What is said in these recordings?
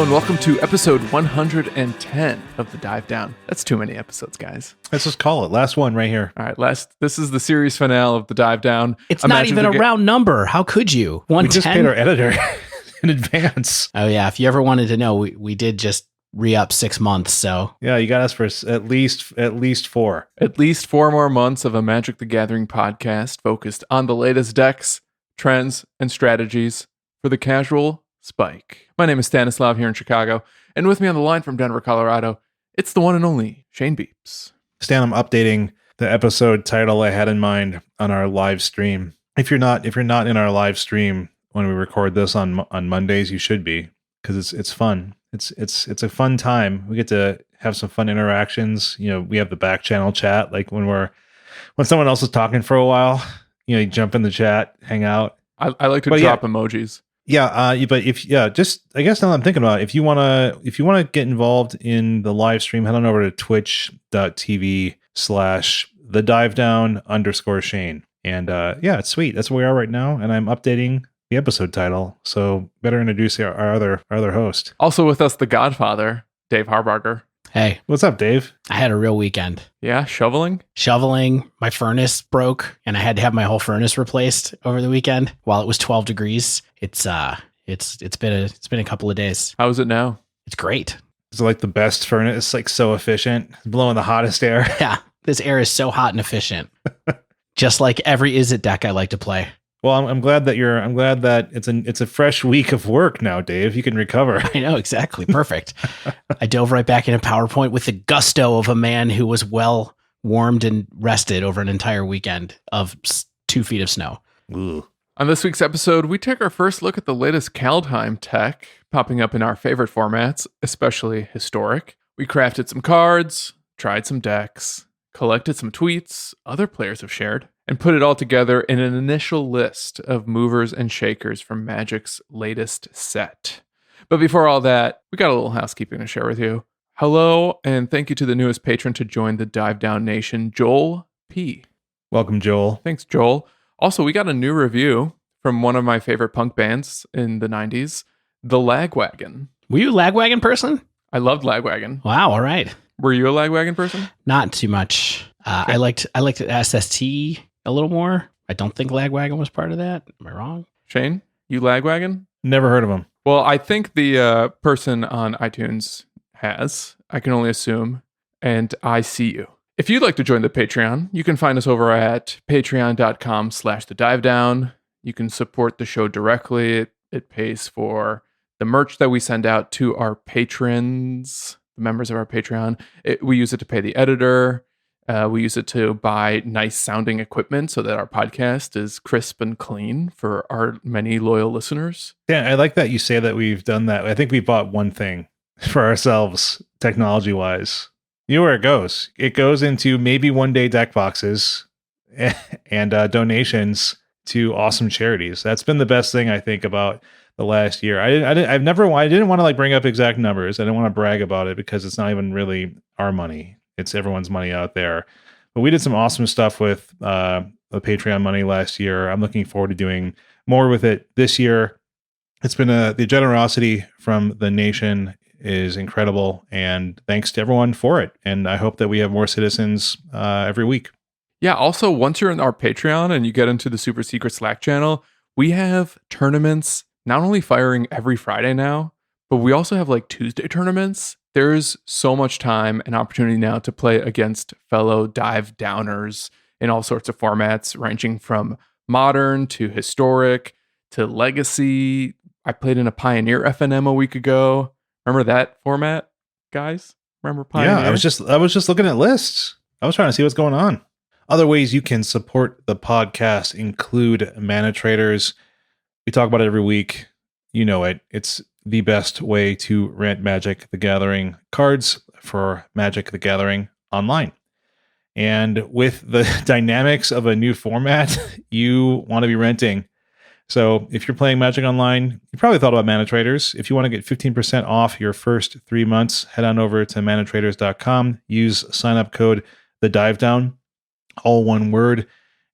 and welcome to episode 110 of The Dive Down. That's too many episodes, guys. Let's just call it. Last one right here. All right, this is the series finale of The Dive Down. It's not even a round number. How could you? 110? We just paid our editor in advance. Oh, yeah. If you ever wanted to know, we did just re-up 6 months, so. Yeah, you got us for at least 4. At least 4 more months of a Magic the Gathering podcast focused on the latest decks, trends, and strategies for the casual spike. My name is Stanislav here in Chicago, and with me on the line from Denver, Colorado, it's the one and only Shane Beeps. Stan, I'm updating the episode title I had in mind on our live stream. If you're not in our live stream when we record this on Mondays, you should be, because it's fun. It's a fun time. We get to have some fun interactions. You know, we have the back channel chat, like when someone else is talking for a while. You know, you jump in the chat, hang out. I like to drop emojis. Yeah, I guess now that I'm thinking about it, if you wanna get involved in the live stream, head on over to twitch.tv/thedivedown_Shane. And it's sweet. That's where we are right now, and I'm updating the episode title. So better introduce our other host. Also with us, the Godfather, Dave Harbarger. Hey. What's up, Dave? I had a real weekend. Yeah, shoveling. My furnace broke, and I had to have my whole furnace replaced over the weekend while it was 12 degrees. It's been a couple of days. How is it now? It's great. It's like the best furnace. It's like so efficient, blowing the hottest air. Yeah, this air is so hot and efficient. Just like every Izzet deck I like to play. Well, I'm glad that it's a fresh week of work now, Dave. You can recover. I know, exactly. Perfect. I dove right back into PowerPoint with the gusto of a man who was well warmed and rested over an entire weekend of 2 feet of snow. Ooh. On this week's episode, we take our first look at the latest Kaldheim tech popping up in our favorite formats, especially historic. We crafted some cards, tried some decks, collected some tweets other players have shared, and put it all together in an initial list of movers and shakers from Magic's latest set. But before all that, we got a little housekeeping to share with you. Hello, and thank you to the newest patron to join the Dive Down Nation, Joel P. Welcome, Joel. Thanks, Joel. Also, we got a new review from one of my favorite punk bands in the 90s, The Lagwagon. Were you a Lagwagon person? I loved Lagwagon. Wow, all right. Were you a Lagwagon person? Not too much. Okay. I liked SST a little more. I don't think Lagwagon was part of that. Am I wrong? Shane, you Lagwagon? Never heard of him. Well, I think the person on iTunes has. I can only assume. And I see you. If you'd like to join the Patreon, you can find us over at patreon.com/thedivedown. You can support the show directly. It pays for the merch that we send out to our patrons, the members of our Patreon. We use it to pay the editor. We use it to buy nice sounding equipment so that our podcast is crisp and clean for our many loyal listeners. Yeah, I like that you say that we've done that. I think we bought one thing for ourselves, technology wise. You know where it goes. It goes into maybe one day deck boxes and donations to awesome charities. That's been the best thing I think about the last year. I didn't want to like bring up exact numbers. I didn't want to brag about it because it's not even really our money. It's everyone's money out there. But we did some awesome stuff with the Patreon money last year. I'm looking forward to doing more with it this year. It's been the generosity from the nation is incredible, and thanks to everyone for it. And I hope that we have more citizens every week. Yeah, also, once you're in our Patreon and you get into the super secret Slack channel, we have tournaments not only firing every Friday now, but we also have like Tuesday tournaments. There's so much time and opportunity now to play against fellow dive downers in all sorts of formats, ranging from modern to historic to legacy. I played in a Pioneer FNM a week ago. Remember that format, guys? Remember Pioneer? Yeah, I was just looking at lists. I was trying to see what's going on. Other ways you can support the podcast include Mana Traders. We talk about it every week. You know it. It's the best way to rent Magic the Gathering cards for Magic the Gathering online. And with the dynamics of a new format, you want to be renting. So if you're playing Magic Online, you probably thought about Mana Traders. If you want to get 15% off your first 3 months, head on over to manatraders.com. Use sign-up code TheDiveDown, all one word,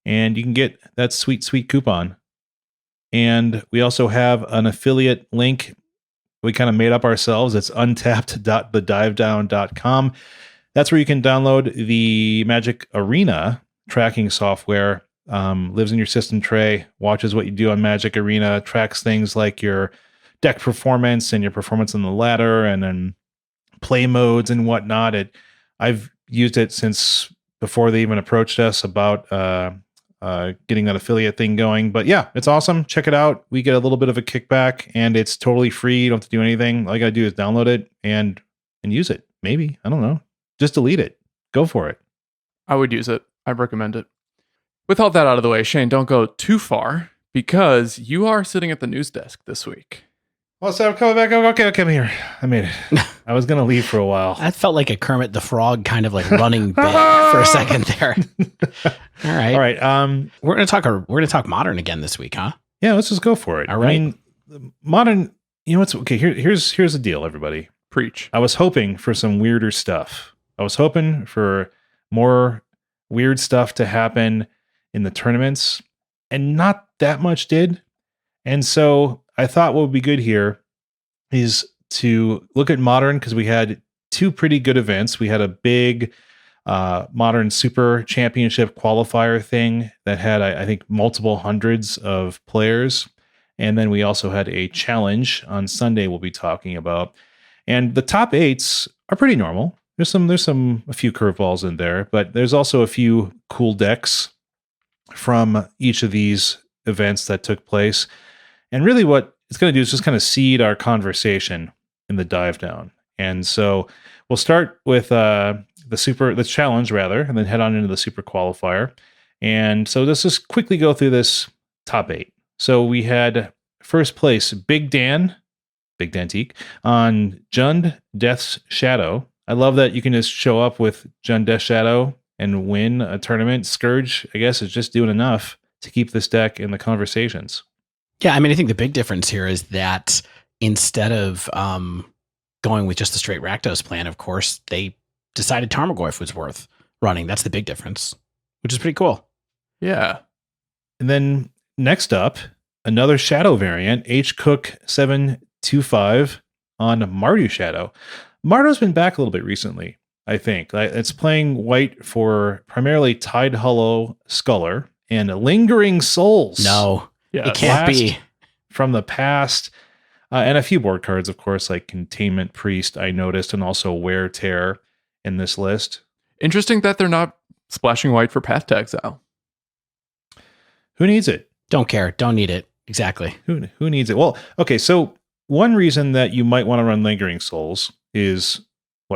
and you can get that sweet, sweet coupon. And we also have an affiliate link we kind of made up ourselves. It's untapped.thedivedown.com. That's where you can download the Magic Arena tracking software. Lives in your system tray, watches what you do on Magic Arena, tracks things like your deck performance and your performance on the ladder, and then play modes and whatnot. I've used it since before they even approached us about getting that affiliate thing going. But yeah, it's awesome. Check it out. We get a little bit of a kickback, and it's totally free. You don't have to do anything. All you got to do is download it and use it. Maybe. I don't know. Just delete it. Go for it. I would use it. I'd recommend it. With all that out of the way, Shane, don't go too far because you are sitting at the news desk this week. Well, so I'm coming back. Okay, I'm here. I made it. I was going to leave for a while. That felt like a Kermit the Frog kind of like running back for a second there. All right. We're going to talk Modern again this week, huh? Yeah, let's just go for it. All right. I mean, Modern, you know what's okay, here's the deal, everybody. Preach. I was hoping for some weirder stuff. I was hoping for more weird stuff to happen in the tournaments, and not that much did. And so I thought what would be good here is to look at Modern, because we had two pretty good events. We had a big Modern Super Championship qualifier thing that had, I think, multiple hundreds of players. And then we also had a challenge on Sunday we'll be talking about. And the top eights are pretty normal. There's a few curveballs in there, but there's also a few cool decks from each of these events that took place. And really what it's going to do is just kind of seed our conversation in the dive down. And so we'll start with the challenge rather, and then head on into the super qualifier. And so let's just quickly go through this top eight. So we had first place, Big Dan Teak on Jund Death's Shadow. I love that you can just show up with Jund Death's Shadow and win a tournament. Scourge, I guess, is just doing enough to keep this deck in the conversations. Yeah, I mean, I think the big difference here is that instead of going with just the straight Rakdos plan, of course, they decided Tarmogoyf was worth running. That's the big difference, which is pretty cool. Yeah. And then next up, another Shadow variant, H-Cook 725 on Mardu Shadow. Mardu's been back a little bit recently, I think. It's playing white for primarily Tide Hollow Sculler and Lingering Souls. No, yeah, it can't be. From the past. And a few board cards, of course, like Containment Priest, I noticed, and also Wear Tear in this list. Interesting that they're not splashing white for Path to Exile. Who needs it? Don't care. Don't need it. Exactly. Who needs it? Well, okay, so one reason that you might want to run Lingering Souls is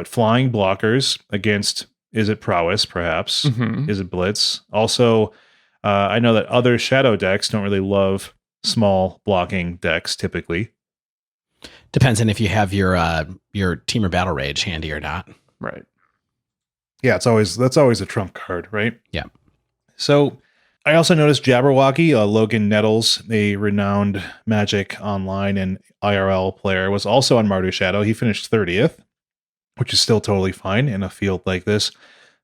flying blockers against, is it Prowess, perhaps? Mm-hmm. Is it Blitz? Also, I know that other Shadow decks don't really love small blocking decks typically. Depends on if you have your Temur Battle Rage handy or not. Right. Yeah, that's always a trump card, right? Yeah. So I also noticed Jabberwocky, Logan Nettles, a renowned Magic Online and IRL player, was also on Mardu Shadow. He finished 30th, which is still totally fine in a field like this.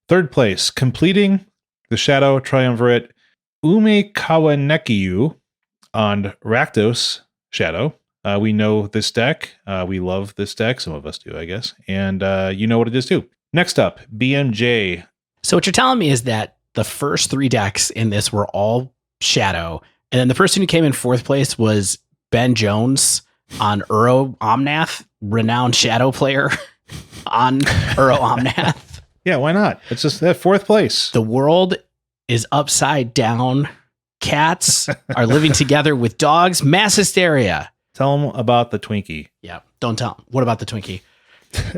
Third place, completing the Shadow Triumvirate, Ume Kawanekiyu on Rakdos Shadow. We know this deck. We love this deck. Some of us do, I guess. And you know what it is too. Next up, BMJ. So what you're telling me is that the first three decks in this were all Shadow. And then the person who came in fourth place was Ben Jones on Uro Omnath, renowned Shadow player on Uro Omnath. Yeah, why not? It's just that fourth place. The world is upside down. Cats are living together with dogs. Mass hysteria. Tell them about the Twinkie. Yeah, don't tell them. What about the Twinkie?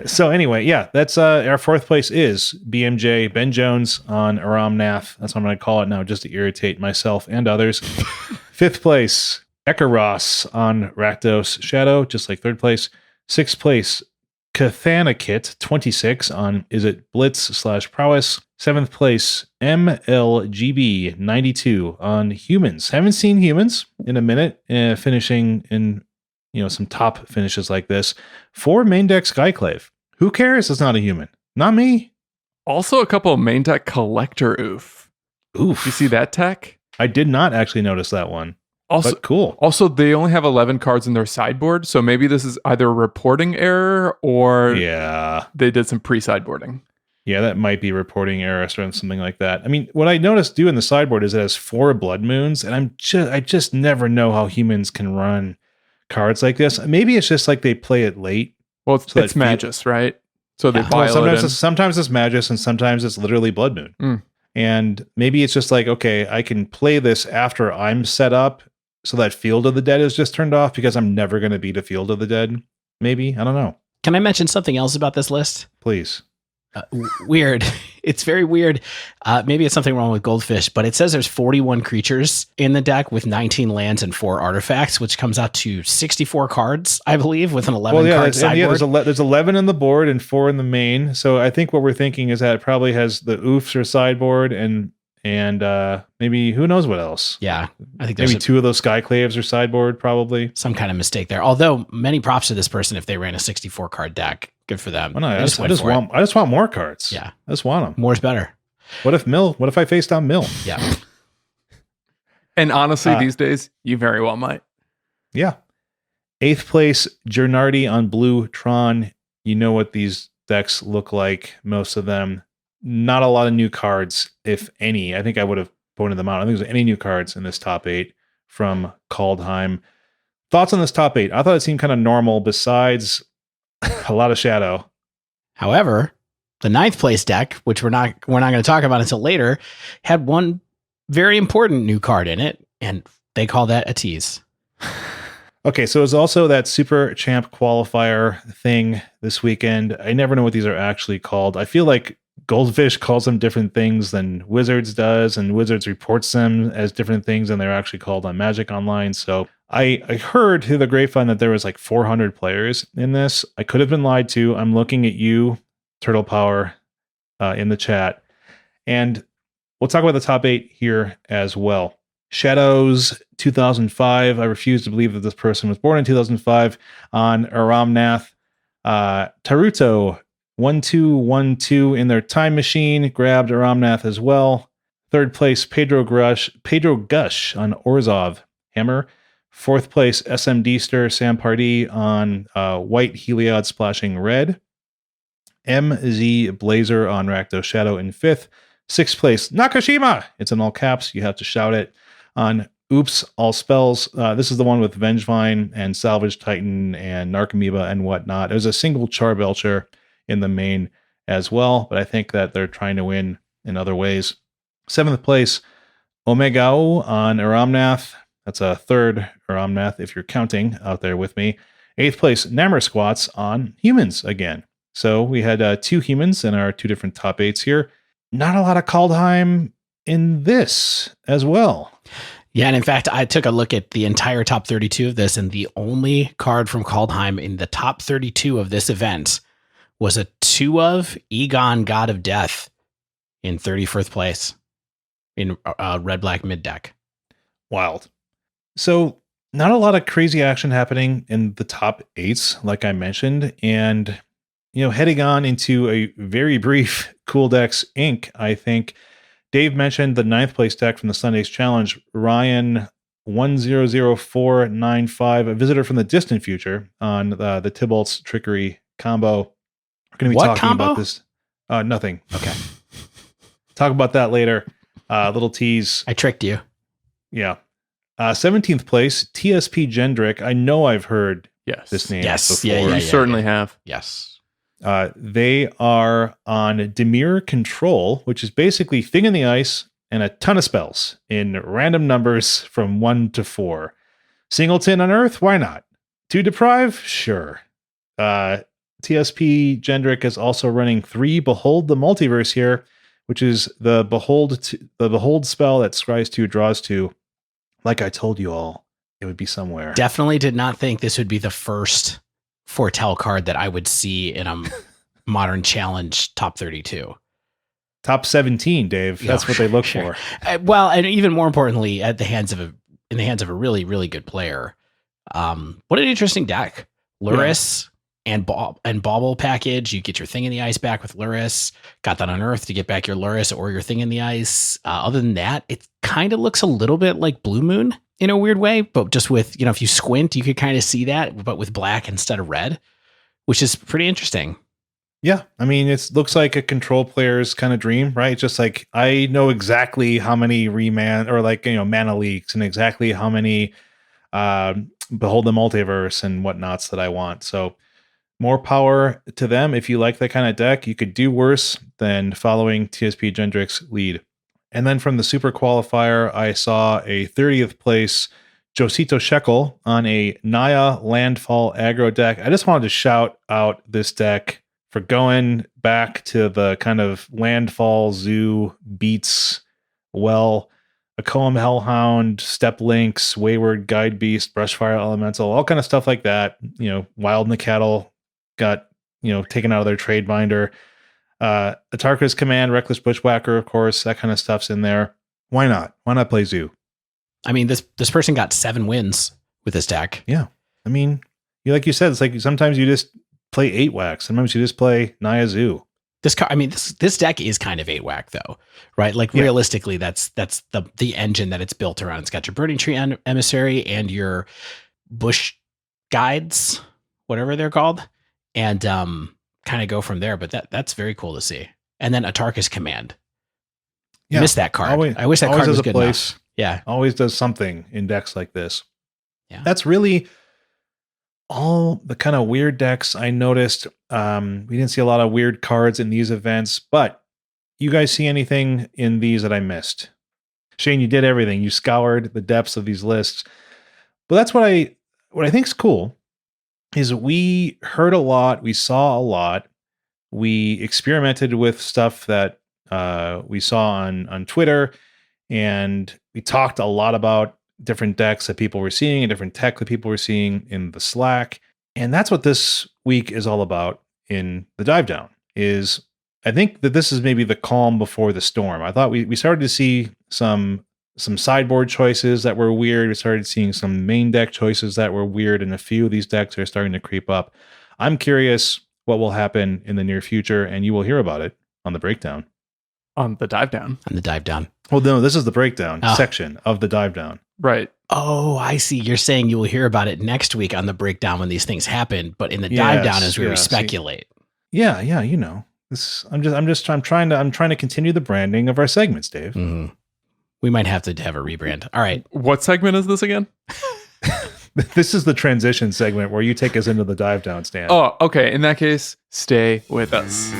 So anyway, yeah, that's our fourth place is BMJ, Ben Jones on Aramnath. That's what I'm going to call it now, just to irritate myself and others. Fifth place, Ekaros on Rakdos Shadow, just like third place. Sixth place, Kathanakit 26 on Is It Blitz/Prowess. Seventh place, MLGB 92 on Humans. Haven't seen Humans in a minute, finishing in some top finishes like this. 4 main deck Skyclave. Who cares? It's not a human. Not me. Also a couple of main deck Collector Oof. Oof. You see that tech? I did not actually notice that one. Also, but cool. Also, they only have 11 cards in their sideboard, so maybe this is either a reporting error or Yeah. they did some pre-sideboarding. Yeah, that might be reporting error or something like that. I mean, what I noticed in the sideboard is it has 4 Blood Moons, and I just never know how humans can run cards like this. Maybe it's just like they play it late. Well, So it's that Magus, right? So they Yeah. pile Well, it in. sometimes it's Magus, and sometimes it's literally Blood Moon. Mm. And maybe it's just like, okay, I can play this after I'm set up, so that Field of the Dead is just turned off because I'm never going to beat a Field of the Dead. Maybe, I don't know. Can I mention something else about this list? Please. Weird. It's very weird. Maybe it's something wrong with Goldfish, but it says there's 41 creatures in the deck with 19 lands and 4 artifacts, which comes out to 64 cards, I believe, with an 11 card sideboard. There's 11 in the board and 4 in the main. So I think what we're thinking is that it probably has the oofs or sideboard and maybe who knows what else. Yeah, I think there's Maybe 2 of those Skyclaves are sideboard, probably. some kind of mistake there. Although many props to this person if they ran a 64 card deck. Good for them. Why not? They I just went for it. want more cards. Yeah. I just want them. More's better. What if I face down Mill? Yeah. And honestly, these days, you very well might. Yeah. 8th place, Gernardi on blue Tron. You know what these decks look like, most of them. Not a lot of new cards, if any. I think I would have pointed them out. I don't think there's any new cards in this top 8 from Kaldheim. Thoughts on this top 8? I thought it seemed kind of normal, besides a lot of shadow. However, the 9th place deck, which we're not going to talk about until later, had one very important new card in it, and they call that a tease. Okay, so it's also that Super Champ Qualifier thing this weekend. I never know what these are actually called. I feel like Goldfish calls them different things than Wizards does, and Wizards reports them as different things than they're actually called on Magic Online. So I heard through the grapevine that there was like 400 players in this. I could have been lied to. I'm looking at you, Turtle Power, in the chat. And we'll talk about the top 8 here as well. Shadows 2005. I refuse to believe that this person was born in 2005 on Aramnath. Taruto 1212 in their time machine grabbed Aramnath as well. 3rd place, Pedro Gush on Orzhov Hammer. 4th place, SMD Stir Sam Pardee on white Heliod splashing red. MZ Blazer on Rakdos Shadow in 5th. 6th place, Nakashima. It's in all caps. You have to shout it. On Oops, All Spells. This is the one with Vengevine and Salvage Titan and Narcomoeba and whatnot. There's a single Charbelcher in the main as well, but I think that they're trying to win in other ways. 7th place, Omegao on Aramnath. That's a 3rd Aramnath if you're counting out there with me. 8th place, Namor Squats on humans again. So we had 2 humans in our 2 different top 8s here. Not a lot of Kaldheim in this as well. Yeah, and in fact, I took a look at the entire top 32 of this, and the only card from Kaldheim in the top 32 of this event was a 2 of Egon, God of Death, in 31st place in red-black mid deck. Wild. So not a lot of crazy action happening in the top 8s, like I mentioned. And, heading on into a very brief Cool Decks Inc., I think Dave mentioned the 9th place deck from the Sunday's Challenge, Ryan 100495, a visitor from the distant future on the Tibalt's Trickery combo. We're going to be What talking combo? about this. Nothing. Okay. Talk about that later. Little tease. I tricked you. Yeah. 17th place, TSP Gendrick. I know I've heard Yes. this name Yes. before. Yeah, You certainly have. Yes. They are on Dimir Control, which is basically Thing in the Ice and a ton of spells in random numbers from 1 to 4. Singleton on Earth? Why not? 2 Deprive? Sure. TSP Gendrick is also running 3 Behold the Multiverse here, which is the Behold spell that scries 2, draws 2. Like I told you all, it would be somewhere. Definitely did not think this would be the first foretell card that I would see in a modern challenge top 32. Top 17, Dave. That's what they look for. Well, and even more importantly, in the hands of a really, really good player. What an interesting deck. Luris and Bauble package. You get your Thing in the Ice back with Luris. Got that on Earth to get back your Luris or your Thing in the Ice. Other than that, it kind of looks a little bit like Blue Moon in a weird way, but just with, if you squint, you could kind of see that, but with black instead of red, which is pretty interesting. Yeah, I mean, it looks like a control player's kind of dream, right? It's just like, I know exactly how many mana leaks and exactly how many Behold the Multiverse and whatnots that I want. So more power to them. If you like that kind of deck, you could do worse than following TSP Gendrix's lead. And then from the Super Qualifier, I saw a 30th place Josito Shekel on a Naya Landfall aggro deck. I just wanted to shout out this deck for going back to the kind of Landfall Zoo beats well. A Coam Hellhound, Step Links, Wayward Guide Beast, Brushfire Elemental, all kind of stuff like that. Wild Cattle got, taken out of their trade binder. Atarka's Command, Reckless Bushwhacker, of course, that kind of stuff's in there. Why not? Why not play Zoo? I mean, this person got 7 wins with this deck. Yeah. I mean, like you said, it's like sometimes you just play 8 wax. Sometimes you just play Naya Zoo. This deck is kind of 8-whack though, right? Like realistically, that's the engine that it's built around. It's got your Burning Tree Emissary and your Bush Guides, whatever they're called, and kind of go from there. But that's very cool to see. And then Atarka's Command. Yeah, missed that card. I wish that card was good enough. Yeah, always does something in decks like this. Yeah, that's really all the kind of weird decks I noticed. We didn't see a lot of weird cards in these events, but you guys see anything in these that I missed? Shane, you did everything. You scoured the depths of these lists. But that's what I think is cool is we heard a lot, we saw a lot, we experimented with stuff that we saw on Twitter, and we talked a lot about different decks that people were seeing and different tech that people were seeing in the Slack. And that's what this week is all about in the Dive Down. Is I think that this is maybe the calm before the storm. I thought we started to see some sideboard choices that were weird. We started seeing some main deck choices that were weird, and a few of these decks are starting to creep up. I'm curious what will happen in the near future, and you will hear about it on the breakdown. On the Dive Down. On the Dive Down. Well, no, this is the breakdown section of the Dive Down. Right. Oh, I see. You're saying you will hear about it next week on the breakdown when these things happen, but in the Dive Down is where we speculate. Yeah, I'm trying to continue the branding of our segments, Dave. Mm-hmm. We might have to have a rebrand. All right. What segment is this again? This is the transition segment where you take us into the Dive Down, Stan. Oh, okay. In that case, stay with us.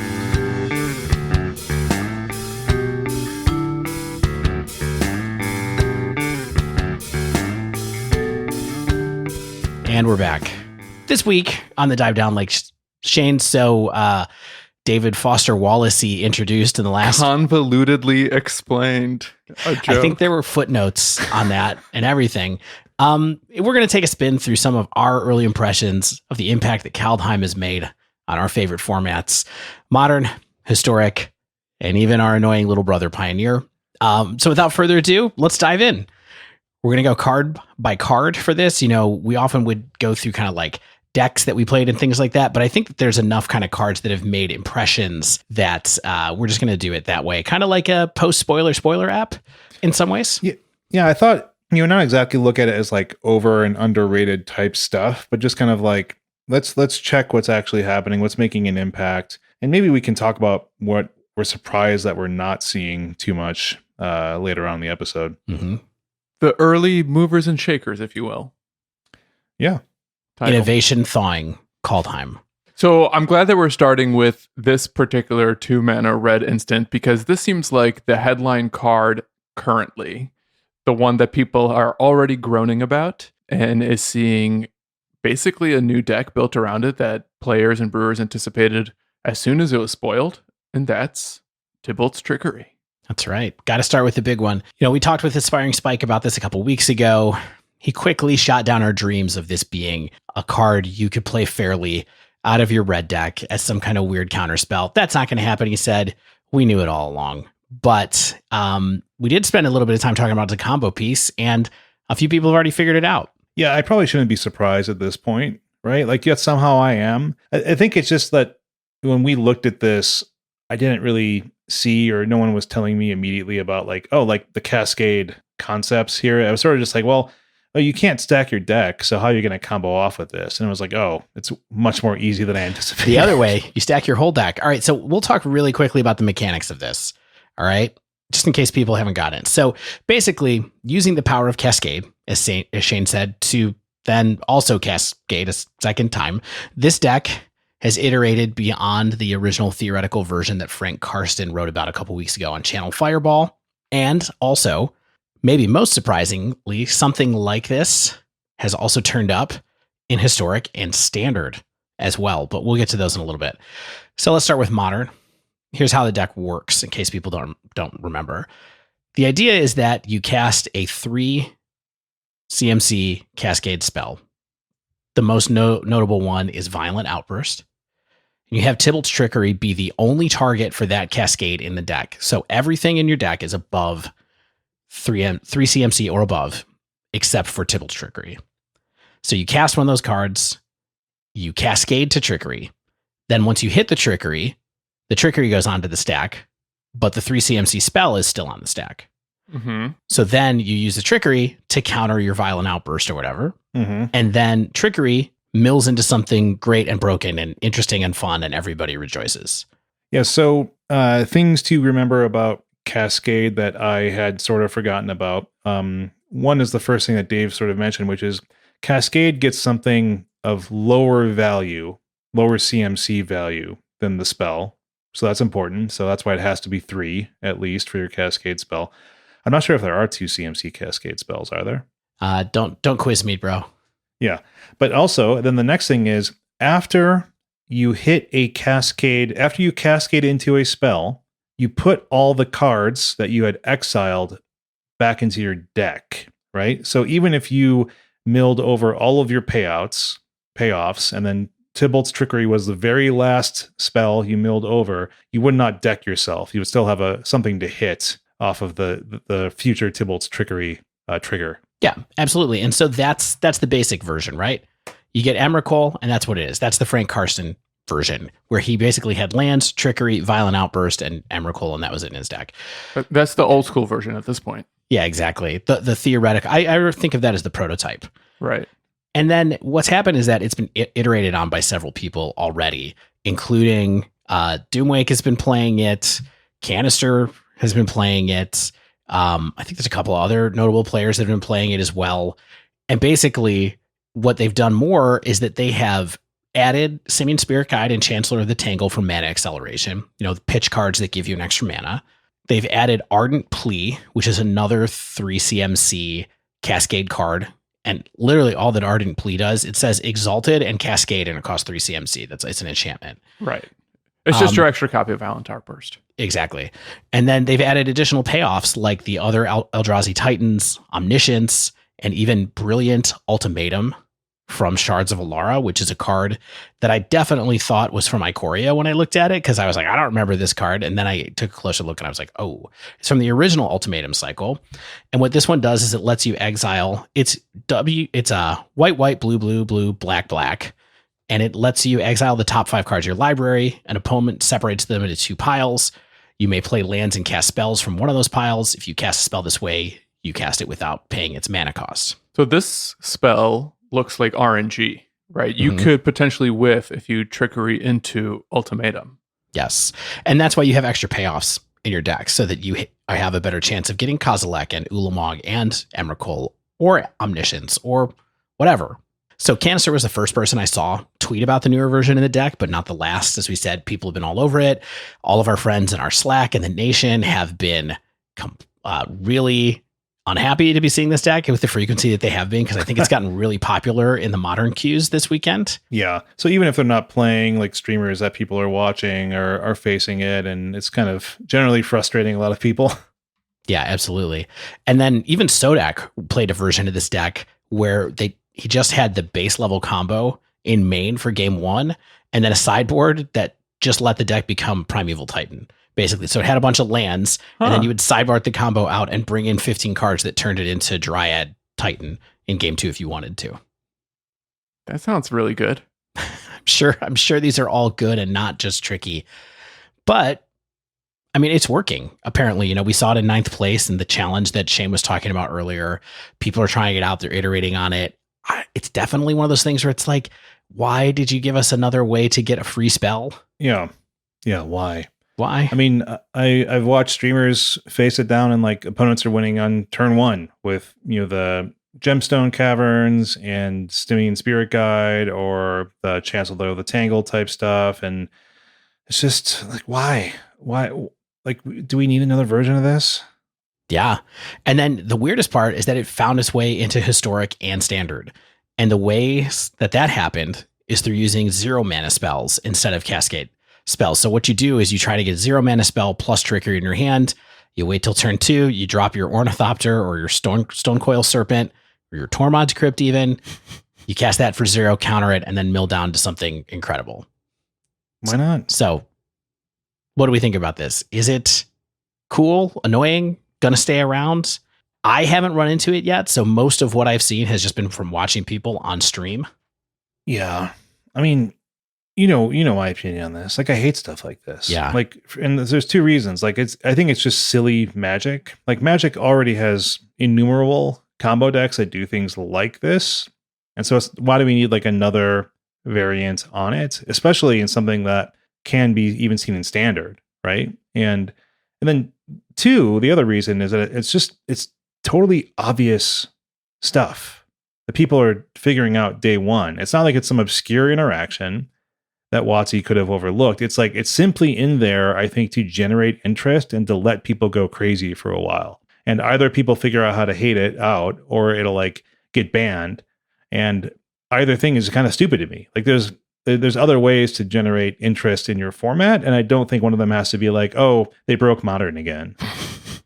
And we're back. This week on the Dive Down, like Shane David Foster Wallacey introduced in the last... Convolutedly explained a joke. I think there were footnotes on that and everything. We're going to take a spin through some of our early impressions of the impact that Kaldheim has made on our favorite formats. Modern, historic, and even our annoying little brother Pioneer. So without further ado, let's dive in. We're going to go card by card for this. We often would go through kind of like decks that we played and things like that, but I think that there's enough kind of cards that have made impressions that we're just going to do it that way. Kind of like a post-spoiler app in some ways. Yeah, I thought, not exactly look at it as like over and underrated type stuff, but just kind of like, let's check what's actually happening, what's making an impact. And maybe we can talk about what we're surprised that we're not seeing too much later on in the episode. Mm-hmm. The early movers and shakers, if you will. Yeah. Title. Innovation thawing Kaldheim. So I'm glad that we're starting with this particular 2-mana red instant, because this seems like the headline card currently, the one that people are already groaning about and is seeing basically a new deck built around it that players and brewers anticipated as soon as it was spoiled, and that's Tibalt's Trickery. That's right. Got to start with the big one. We talked with Aspiring Spike about this a couple weeks ago. He quickly shot down our dreams of this being a card you could play fairly out of your red deck as some kind of weird counterspell. That's not going to happen, he said. We knew it all along. But we did spend a little bit of time talking about the combo piece, and a few people have already figured it out. Yeah, I probably shouldn't be surprised at this point, right? Like, yet somehow I am. I think it's just that when we looked at this, I didn't really see, or no one was telling me immediately about like the Cascade concepts here. I was sort of just like, well, oh, you can't stack your deck, so how are you going to combo off with this? And I was like, oh, it's much more easy than I anticipated. The other way, you stack your whole deck. All right, so we'll talk really quickly about the mechanics of this. All right, just in case people haven't gotten it. So basically, using the power of Cascade, as Shane said, to then also Cascade a second time, this deck has iterated beyond the original theoretical version that Frank Karsten wrote about a couple weeks ago on Channel Fireball. And also, maybe most surprisingly, something like this has also turned up in Historic and Standard as well, but we'll get to those in a little bit. So let's start with Modern. Here's how the deck works in case people don't remember. The idea is that you cast a 3 CMC Cascade spell. The most notable one is Violent Outburst. You have Tibalt's Trickery be the only target for that Cascade in the deck. So everything in your deck is above 3 CMC or above, except for Tibalt's Trickery. So you cast one of those cards, you Cascade to Trickery. Then once you hit the Trickery goes onto the stack, but the 3 CMC spell is still on the stack. Mm-hmm. So then you use the Trickery to counter your Violent Outburst or whatever. Mm-hmm. And then Trickery mills into something great and broken and interesting and fun, and everybody rejoices. Yeah, so things to remember about Cascade that I had sort of forgotten about. One is the first thing that Dave sort of mentioned, which is Cascade gets something of lower value, lower CMC value than the spell. So that's important. So that's why it has to be 3, at least, for your Cascade spell. I'm not sure if there are 2 CMC Cascade spells, are there? Don't quiz me, bro. Yeah. But also, then the next thing is, after you hit a Cascade, after you Cascade into a spell, you put all the cards that you had exiled back into your deck, right? So even if you milled over all of your payoffs, and then Tibalt's Trickery was the very last spell you milled over, you would not deck yourself. You would still have something to hit off of the future Tibalt's Trickery trigger. Yeah, absolutely. And so that's the basic version, right? You get Emrakul, and that's what it is. That's the Frank Karsten version, where he basically had lands, Trickery, Violent Outburst, and Emrakul, and that was it in his deck. But that's the old school version at this point. Yeah, exactly. The theoretic. I think of that as the prototype. Right. And then what's happened is that it's been iterated on by several people already, including Doomwake has been playing it, Canister has been playing it. I think there's a couple other notable players that have been playing it as well. And basically, what they've done more is that they have added Simian Spirit Guide and Chancellor of the Tangle for mana acceleration, the pitch cards that give you an extra mana. They've added Ardent Plea, which is another 3 CMC Cascade card. And literally all that Ardent Plea does, it says Exalted and Cascade, and it costs 3 CMC. It's an enchantment. Right. It's just your extra copy of Violent Outburst. Exactly. And then they've added additional payoffs like the other Eldrazi Titans, Omniscience, and even Brilliant Ultimatum from Shards of Alara, which is a card that I definitely thought was from Ikoria when I looked at it, because I was like, I don't remember this card. And then I took a closer look and I was like, oh, it's from the original Ultimatum cycle. And what this one does is it lets you exile. It's a white, blue, black. And it lets you exile the top 5 cards of your library. An opponent separates them into 2 piles. You may play lands and cast spells from one of those piles. If you cast a spell this way, you cast it without paying its mana cost. So this spell looks like RNG, right? You could potentially whiff if you Trickery into Ultimatum. Yes. And that's why you have extra payoffs in your deck, so that you have a better chance of getting Kozilek and Ulamog and Emrakul or Omniscience or whatever. So Canister was the first person I saw tweet about the newer version of the deck, but not the last. As we said, people have been all over it. All of our friends in our Slack and the nation have been really unhappy to be seeing this deck with the frequency that they have been, because I think it's gotten really popular in the modern queues this weekend. Yeah. So even if they're not playing, like streamers that people are watching are facing it, and it's kind of generally frustrating a lot of people. Yeah, absolutely. And then even Sodak played a version of this deck where he just had the base level combo in main for game 1, and then a sideboard that just let the deck become Primeval Titan, basically. So it had a bunch of lands, and then you would sideboard the combo out and bring in 15 cards that turned it into Dryad Titan in game 2 if you wanted to. That sounds really good. I'm sure these are all good and not just tricky. But I mean, it's working. Apparently, we saw it in 9th place in the challenge that Shane was talking about earlier. People are trying it out. They're iterating on it. It's definitely one of those things where it's like, why did you give us another way to get a free spell? Yeah. Why? I mean, I've watched streamers face it down and like opponents are winning on turn 1 with, the Gemstone Caverns and Stymian Spirit Guide or the Chancellor of the Tangle type stuff. And it's just like, why? Like, do we need another version of this? Yeah. And then the weirdest part is that it found its way into historic and standard. And the ways that happened is through using 0 mana spells instead of cascade spells. So what you do is you try to get 0 mana spell plus trickery in your hand. You wait till turn 2, you drop your Ornithopter or your Stone Coil Serpent or your Tormod's Crypt even. You cast that for 0, counter it, and then mill down to something incredible. Why not? So what do we think about this? Is it cool, annoying, gonna stay around? I haven't run into it yet, so most of what I've seen has just been from watching people on stream. Yeah. I mean, you know my opinion on this. Like, I hate stuff like this. Yeah. Like, and there's 2 reasons. Like, I think it's just silly Magic. Like, Magic already has innumerable combo decks that do things like this. And so why do we need like another variant on it, especially in something that can be even seen in standard, right? And then 2, the other reason is that it's totally obvious stuff that people are figuring out day 1. It's not like it's some obscure interaction that WotC could have overlooked. It's like, it's simply in there, I think, to generate interest and to let people go crazy for a while. And either people figure out how to hate it out, or it'll like get banned. And either thing is kind of stupid to me. Like, there's other ways to generate interest in your format, and I don't think one of them has to be like, oh, they broke Modern again,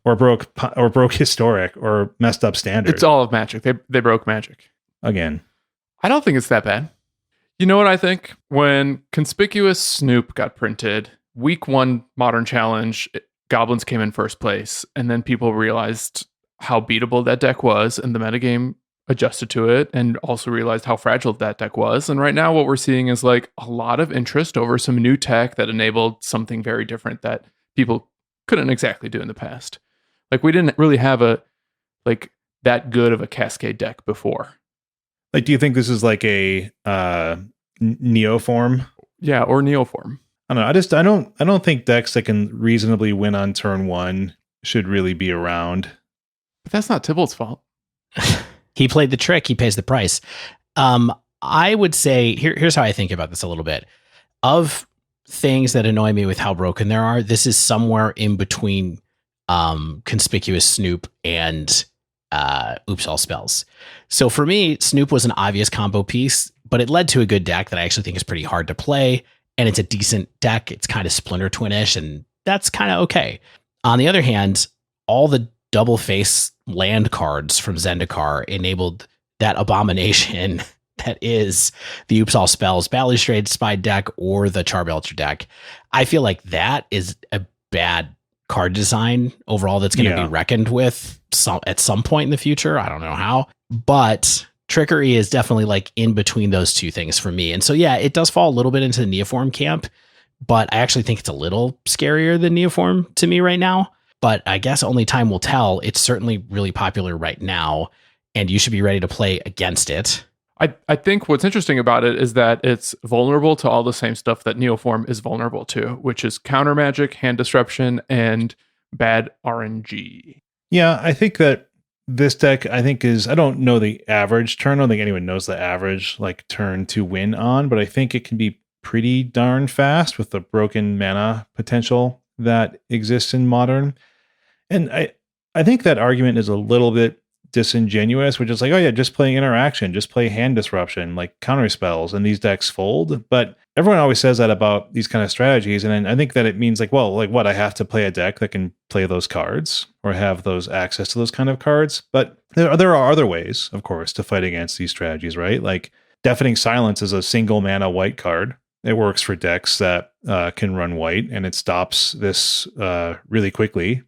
or broke Historic, or messed up Standard. It's all of Magic. They broke Magic again. I don't think it's that bad. You know what I think? When Conspicuous Snoop got printed, week 1 Modern Challenge, Goblins came in first place, and then people realized how beatable that deck was, and the metagame adjusted to it, and also realized how fragile that deck was. And right now what we're seeing is like a lot of interest over some new tech that enabled something very different that people couldn't exactly do in the past. Like, we didn't really have that good of a Cascade deck before. Like, do you think this is like a Neoform? Yeah, or Neoform. I don't know. I don't think decks that can reasonably win on turn 1 should really be around. But that's not Tibalt's fault. He played the trick. He pays the price. I would say here's how I think about this a little bit. Of things that annoy me with how broken there are, this is somewhere in between Conspicuous Snoop and Oops All Spells. So for me, Snoop was an obvious combo piece, but it led to a good deck that I actually think is pretty hard to play. And it's a decent deck. It's kind of Splinter Twin-ish, and that's kind of okay. On the other hand, all the double face land cards from Zendikar enabled that abomination that is the Oops All Spells Balustrade Spy deck or the Charbelcher deck. I feel like that is a bad card design overall that's going to be reckoned with at some point in the future. I don't know how, but Trickery is definitely like in between those 2 things for me. And so, yeah, it does fall a little bit into the Neoform camp, but I actually think it's a little scarier than Neoform to me right now. But I guess only time will tell. It's certainly really popular right now, and you should be ready to play against it. I think what's interesting about it is that it's vulnerable to all the same stuff that Neoform is vulnerable to, which is counter magic, hand disruption, and bad RNG. Yeah, I think that this deck, I don't know the average turn. I don't think anyone knows the average like turn to win on, but I think it can be pretty darn fast with the broken mana potential that exists in Modern. And I think that argument is a little bit disingenuous, which is like, oh yeah, just play interaction, just play hand disruption, like counter spells, and these decks fold. But everyone always says that about these kind of strategies, and I think that it means like, well, like what, I have to play a deck that can play those cards or have those access to those kind of cards. But there are other ways, of course, to fight against these strategies, right? Like Deafening Silence is a single mana white card. It works for decks that can run white, and it stops this really quickly.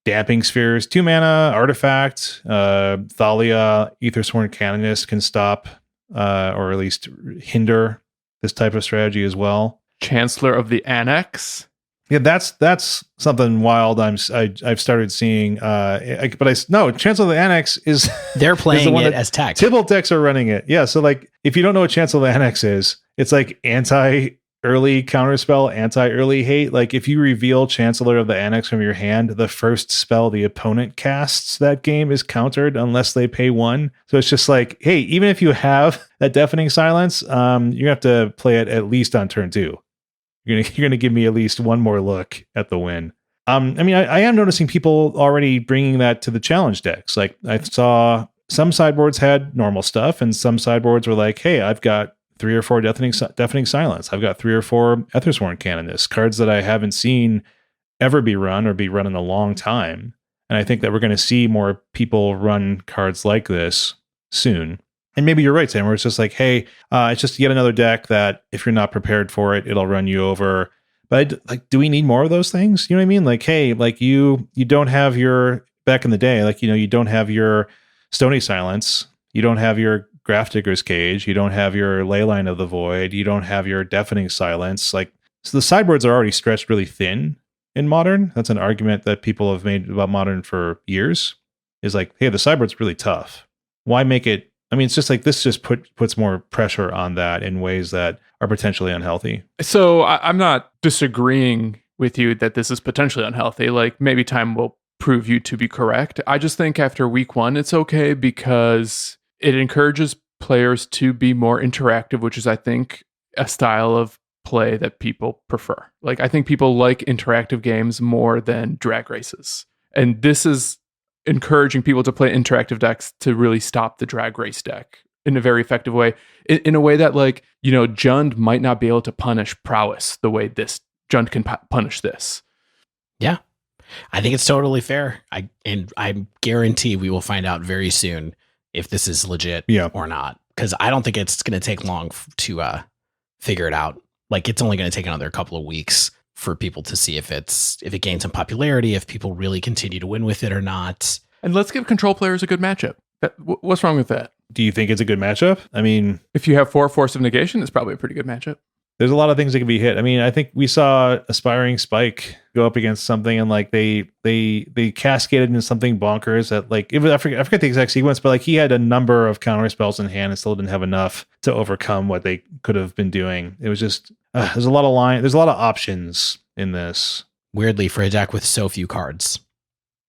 Damping Spheres, 2 mana, artifact, Thalia, Aethersworn Canonist can stop or at least hinder this type of strategy as well. Chancellor of the Annex. Yeah, that's something wild. I've started seeing. No, Chancellor of the Annex is they're playing is the one it that as tech. Tibalt decks are running it. Yeah, so like if you don't know what Chancellor of the Annex is, it's like anti-early counterspell, anti-early hate. Like if you reveal Chancellor of the Annex from your hand, the first spell the opponent casts that game is countered unless they pay 1. So it's just like, hey, even if you have that deafening silence, you have to play it at least on turn 2. You're gonna give me at least one more look at the win. I mean, I am noticing people already bringing that to the challenge decks. Like I saw some sideboards had normal stuff, and some sideboards were like, "Hey, I've got 3 or 4 deafening silence. I've got 3 or 4 Ethersworn Canonists, cards that I haven't seen ever be run or be run in a long time." And I think that we're going to see more people run cards like this soon. And maybe you're right, Sam, where it's just like, hey, it's just yet another deck that if you're not prepared for it, it'll run you over. But like, do we need more of those things? You know what I mean? Like, hey, like you don't have your, back in the day, like, you don't have your Stony Silence. You don't have your Grafdigger's Cage. You don't have your Leyline of the Void. You don't have your Deafening Silence. Like, so the sideboards are already stretched really thin in Modern. That's an argument that people have made about Modern for years, is like, hey, the sideboard's really tough. Why make it? I mean, it's just like this just puts more pressure on that in ways that are potentially unhealthy. So I'm not disagreeing with you that this is potentially unhealthy. Like maybe time will prove you to be correct. I just think after week 1, it's okay because it encourages players to be more interactive, which is, I think, a style of play that people prefer. Like I think people like interactive games more than drag races. And this is encouraging people to play interactive decks to really stop the drag race deck in a very effective way, in a way that, like, Jund might not be able to punish prowess the way this Jund can punish this. Yeah, I think it's totally fair. I guarantee we will find out very soon if this is legit or not, because I don't think it's going to take long to figure it out. Like it's only going to take another couple of weeks for people to see if it gains some popularity, if people really continue to win with it or not. And let's give control players a good matchup. What's wrong with that? Do you think it's a good matchup? I mean, if you have 4 Force of Negation, it's probably a pretty good matchup. There's a lot of things that can be hit. I mean, I think we saw Aspiring Spike go up against something, and like they cascaded into something bonkers that, like, I forget the exact sequence, but like he had a number of counter spells in hand and still didn't have enough to overcome what they could have been doing. It was just there's a lot of options in this. Weirdly, for a deck with so few cards.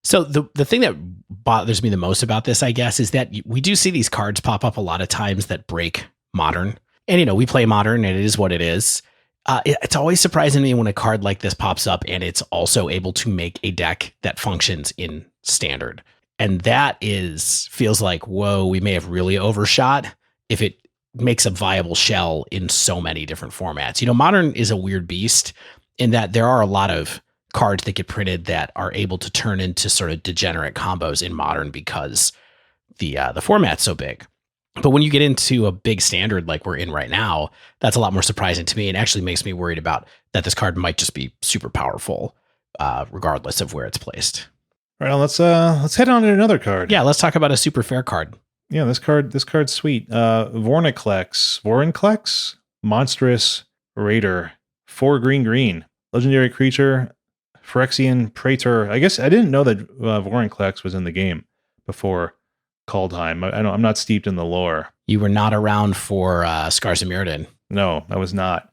So the thing that bothers me the most about this, I guess, is that we do see these cards pop up a lot of times that break Modern. And, we play Modern and it is what it is. It's always surprising to me when a card like this pops up and it's also able to make a deck that functions in Standard. And that feels like, whoa, we may have really overshot if it makes a viable shell in so many different formats. Modern is a weird beast in that there are a lot of cards that get printed that are able to turn into sort of degenerate combos in Modern because the format's so big. But when you get into a big Standard like we're in right now, that's a lot more surprising to me, and actually makes me worried about that this card might just be super powerful, regardless of where it's placed. All right, let's head on to another card. Yeah, let's talk about a super fair card. Yeah, this card's sweet. Vorinclex, Monstrous Raider, 4 green, legendary creature, Phyrexian Praetor. I guess I didn't know that Vorinclex was in the game before Kaldheim. I'm not steeped in the lore. You were not around for Scars of Mirrodin. No, I was not.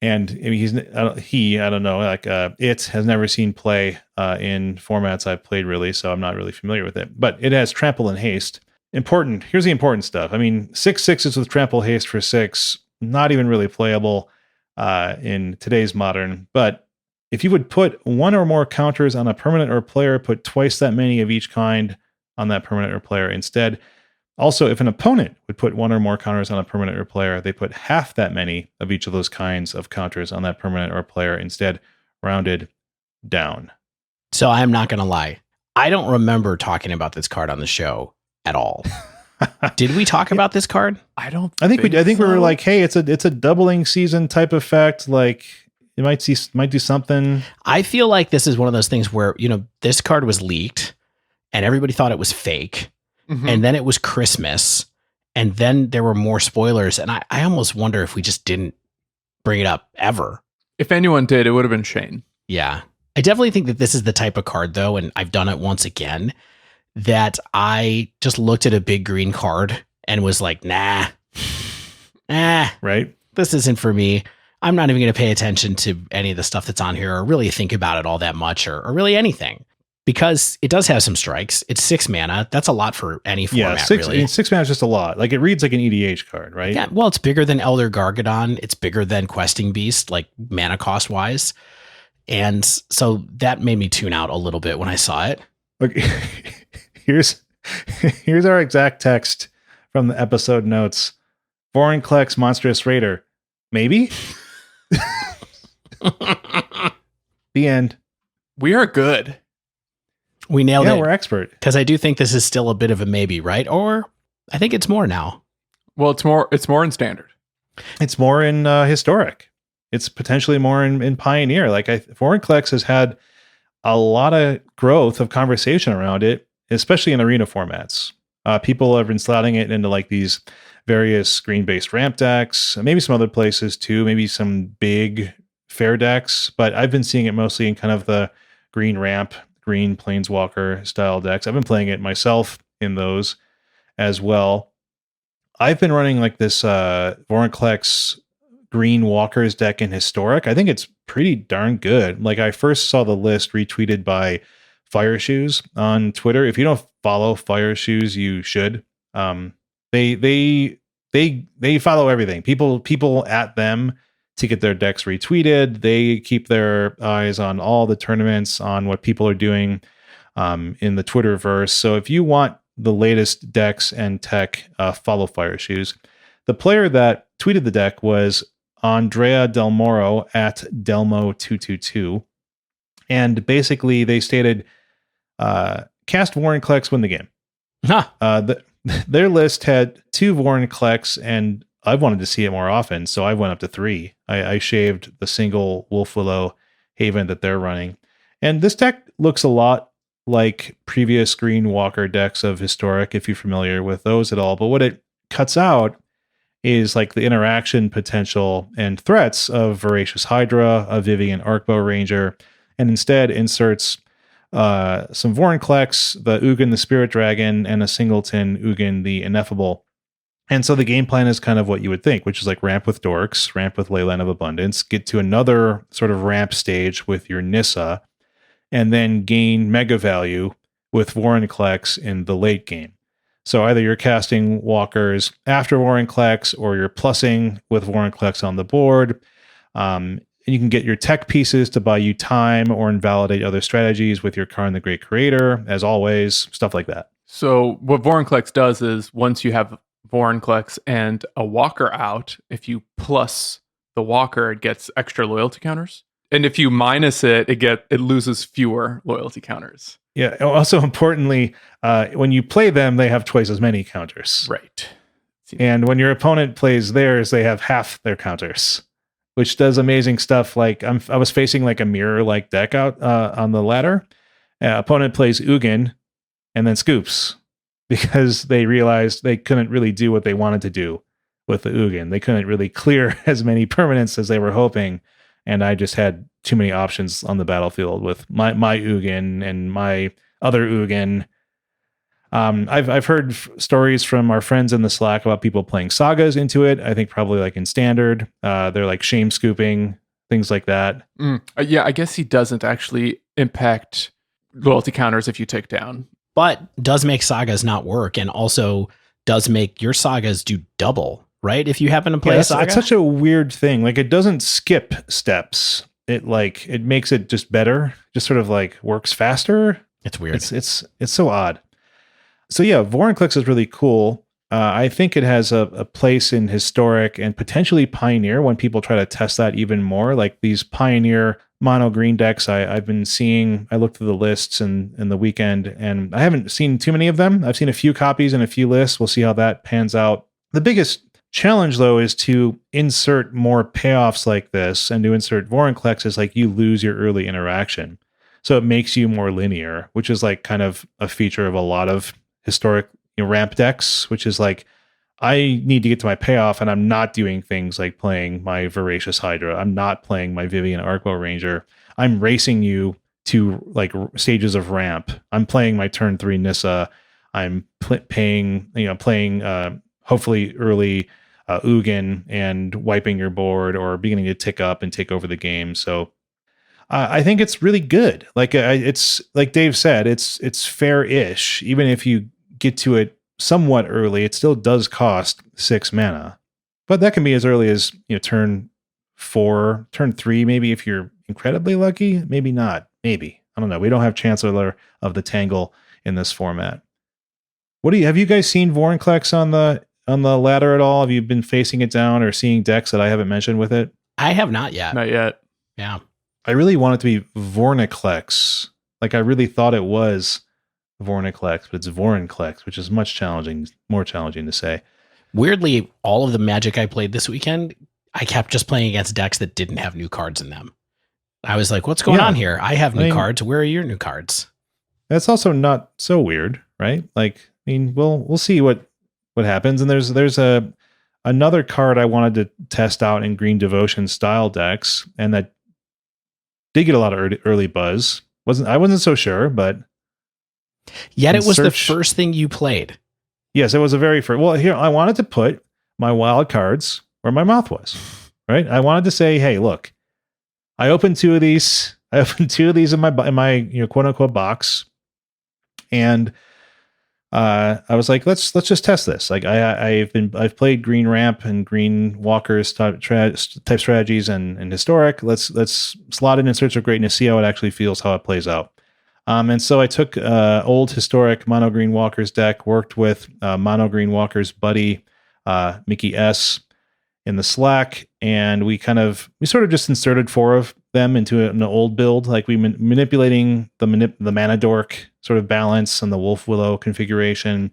And I mean, I don't know, like it has never seen play in formats I've played really, so I'm not really familiar with it. But it has trample and haste. Important. Here's the important stuff. I mean, 6/6s with trample haste for 6, not even really playable in today's Modern. But if you would put 1 or more counters on a permanent or player, put twice that many of each kind on that permanent or player instead. Also, if an opponent would put 1 or more counters on a permanent or player, they put half that many of each of those kinds of counters on that permanent or player instead, rounded down. So I'm not going to lie. I don't remember talking about this card on the show at all. Did we talk about this card? I think we were like, hey, it's a doubling season type effect. Like it might do something. I feel like this is one of those things where, this card was leaked and everybody thought it was fake. Mm-hmm. And then it was Christmas. And then there were more spoilers. And I almost wonder if we just didn't bring it up ever. If anyone did, it would have been Shane. Yeah. I definitely think that this is the type of card, though, and I've done it once again, that I just looked at a big green card and was like, nah, Right? this isn't for me. I'm not even going to pay attention to any of the stuff that's on here or really think about it all that much or really anything. Because it does have some strikes. It's 6 mana. That's a lot for any format, really. 6 mana is just a lot. Like, it reads like an EDH card, right? Yeah, well, it's bigger than Elder Gargadon. It's bigger than Questing Beast, like mana cost wise. And so that made me tune out a little bit when I saw it. Okay. Here's our exact text from the episode notes. Vorinclex Monstrous Raider. Maybe? The end. We are good. We nailed it. Yeah, we're expert. Because I do think this is still a bit of a maybe, right? Or I think it's more now. Well, it's more in standard. It's more in historic. It's potentially more in pioneer. Like, Vorinclex has had a lot of growth of conversation around it, especially in arena formats. People have been slotting it into like these various green-based ramp decks, maybe some other places too, maybe some big fair decks, but I've been seeing it mostly in kind of the green ramp, green planeswalker style decks. I've been playing it myself in those as well. I've been running like this Vorinclex Green Walkers deck in historic. I think it's pretty darn good. Like, I first saw the list retweeted by Fire Shoes on Twitter. If you don't follow Fire Shoes, you should. They follow everything. People at them to get their decks retweeted. They keep their eyes on all the tournaments, on what people are doing in the Twitterverse. So if you want the latest decks and tech, follow Fire Shoes. The player that tweeted the deck was Andrea Del Moro at Delmo222. And basically they stated, cast Vorinclex, win the game. Huh. Their list had 2 Vorinclex, and I wanted to see it more often, so I went up to 3. I shaved the single Wolf Willow Haven that they're running. And this deck looks a lot like previous Green Walker decks of Historic, if you're familiar with those at all. But what it cuts out is like the interaction potential and threats of Voracious Hydra, of Vivian Arcbow Ranger, and instead inserts some Vorinclex, the Ugin the Spirit Dragon, and a singleton Ugin the Ineffable. And so the game plan is kind of what you would think, which is like ramp with Dorks, ramp with Leyline of Abundance, get to another sort of ramp stage with your Nissa, and then gain mega value with Vorinclex in the late game. So either you're casting walkers after Vorinclex, or you're plussing with Vorinclex on the board. You can get your tech pieces to buy you time or invalidate other strategies with your Karn the Great Creator, as always, stuff like that. So what Vorinclex does is, once you have Vorinclex and a walker out, if you plus the walker, it gets extra loyalty counters. And if you minus it, it loses fewer loyalty counters. Yeah. Also, importantly, when you play them, they have twice as many counters. Right. And when your opponent plays theirs, they have half their counters, which does amazing stuff. Like, I was facing like a mirror-like deck out on the ladder. Opponent plays Ugin and then scoops, because they realized they couldn't really do what they wanted to do with the Ugin. They couldn't really clear as many permanents as they were hoping. And I just had too many options on the battlefield with my Ugin and my other Ugin. I've heard stories from our friends in the Slack about people playing sagas into it. I think probably like in standard, they're like shame scooping, things like that. Yeah, I guess he doesn't actually impact loyalty counters if you take down. But does make sagas not work, and also does make your sagas do double, right? If you happen to play a saga. It's such a weird thing. Like, it doesn't skip steps. It makes it just better, just sort of like works faster. It's weird. It's so odd. So yeah, Vorinclex is really cool. I think it has a place in historic and potentially pioneer when people try to test that even more. Like these pioneer mono green decks I've been seeing. I looked through the lists in the weekend, and I haven't seen too many of them. I've seen a few copies and a few lists. We'll see how that pans out. The biggest challenge, though, is to insert more payoffs like this, and to insert Vorinclex is like you lose your early interaction. So it makes you more linear, which is like kind of a feature of a lot of historic ramp decks, which is like, I need to get to my payoff, and I'm not doing things like playing my Voracious Hydra. I'm not playing my Vivian Arcbow Ranger. I'm racing you to like stages of ramp. I'm playing my turn 3 Nissa. I'm playing hopefully early Ugin and wiping your board or beginning to tick up and take over the game. So I think it's really good. Like it's like Dave said, it's fair-ish. Even if you get to it somewhat early, it still does cost 6 mana. But that can be as early as turn 4, turn 3, maybe if you're incredibly lucky. Maybe not. Maybe. I don't know. We don't have Chancellor of the Tangle in this format. Have you guys seen Vorinclex on the ladder at all? Have you been facing it down or seeing decks that I haven't mentioned with it? I have not yet. Not yet. Yeah. I really want it to be Vorinclex. Like I really thought it was Vorinclex, but it's Vorinclex, which is more challenging to say. Weirdly, all of the Magic I played this weekend, I kept just playing against decks that didn't have new cards in them. I was like, what's going on here? I have new cards. Where are your new cards? That's also not so weird, right? Like, I mean, we'll see what happens. And there's another card I wanted to test out in Green Devotion style decks, and that did get a lot of early buzz. I wasn't so sure, but yet it was the first thing you played. Yes, it was a very first. Well, here I wanted to put my wild cards where my mouth was. Right? I wanted to say, hey, look, I opened 2 of these. In my quote unquote box, and I was like, let's just test this. Like I've played Green Ramp and Green Walkers type strategies and Historic. Let's slot in Search of Greatness, see how it actually feels, how it plays out. And so I took old Historic Mono Green Walkers deck, worked with Mono Green Walkers buddy Mickey S in the Slack, and we sort of just inserted 4 of them into an old build, like we manipulating the mana dork sort of balance and the Wolf Willow configuration.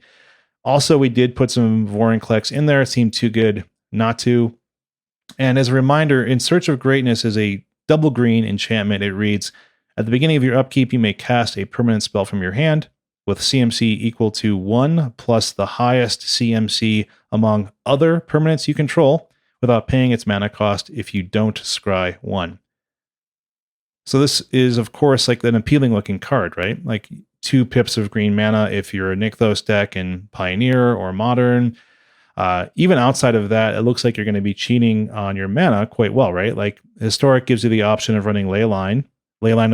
Also, we did put some Vorinclex in there. It seemed too good not to. And as a reminder, In Search of Greatness is a double green enchantment. It reads, at the beginning of your upkeep, you may cast a permanent spell from your hand with CMC equal to 1 plus the highest CMC among other permanents you control without paying its mana cost if you don't scry 1. So this is, of course, like an appealing looking card, right? Like 2 pips of green mana if you're a Nykthos deck in Pioneer or Modern. Even outside of that, it looks like you're going to be cheating on your mana quite well, right? Like Historic gives you the option of running Leyline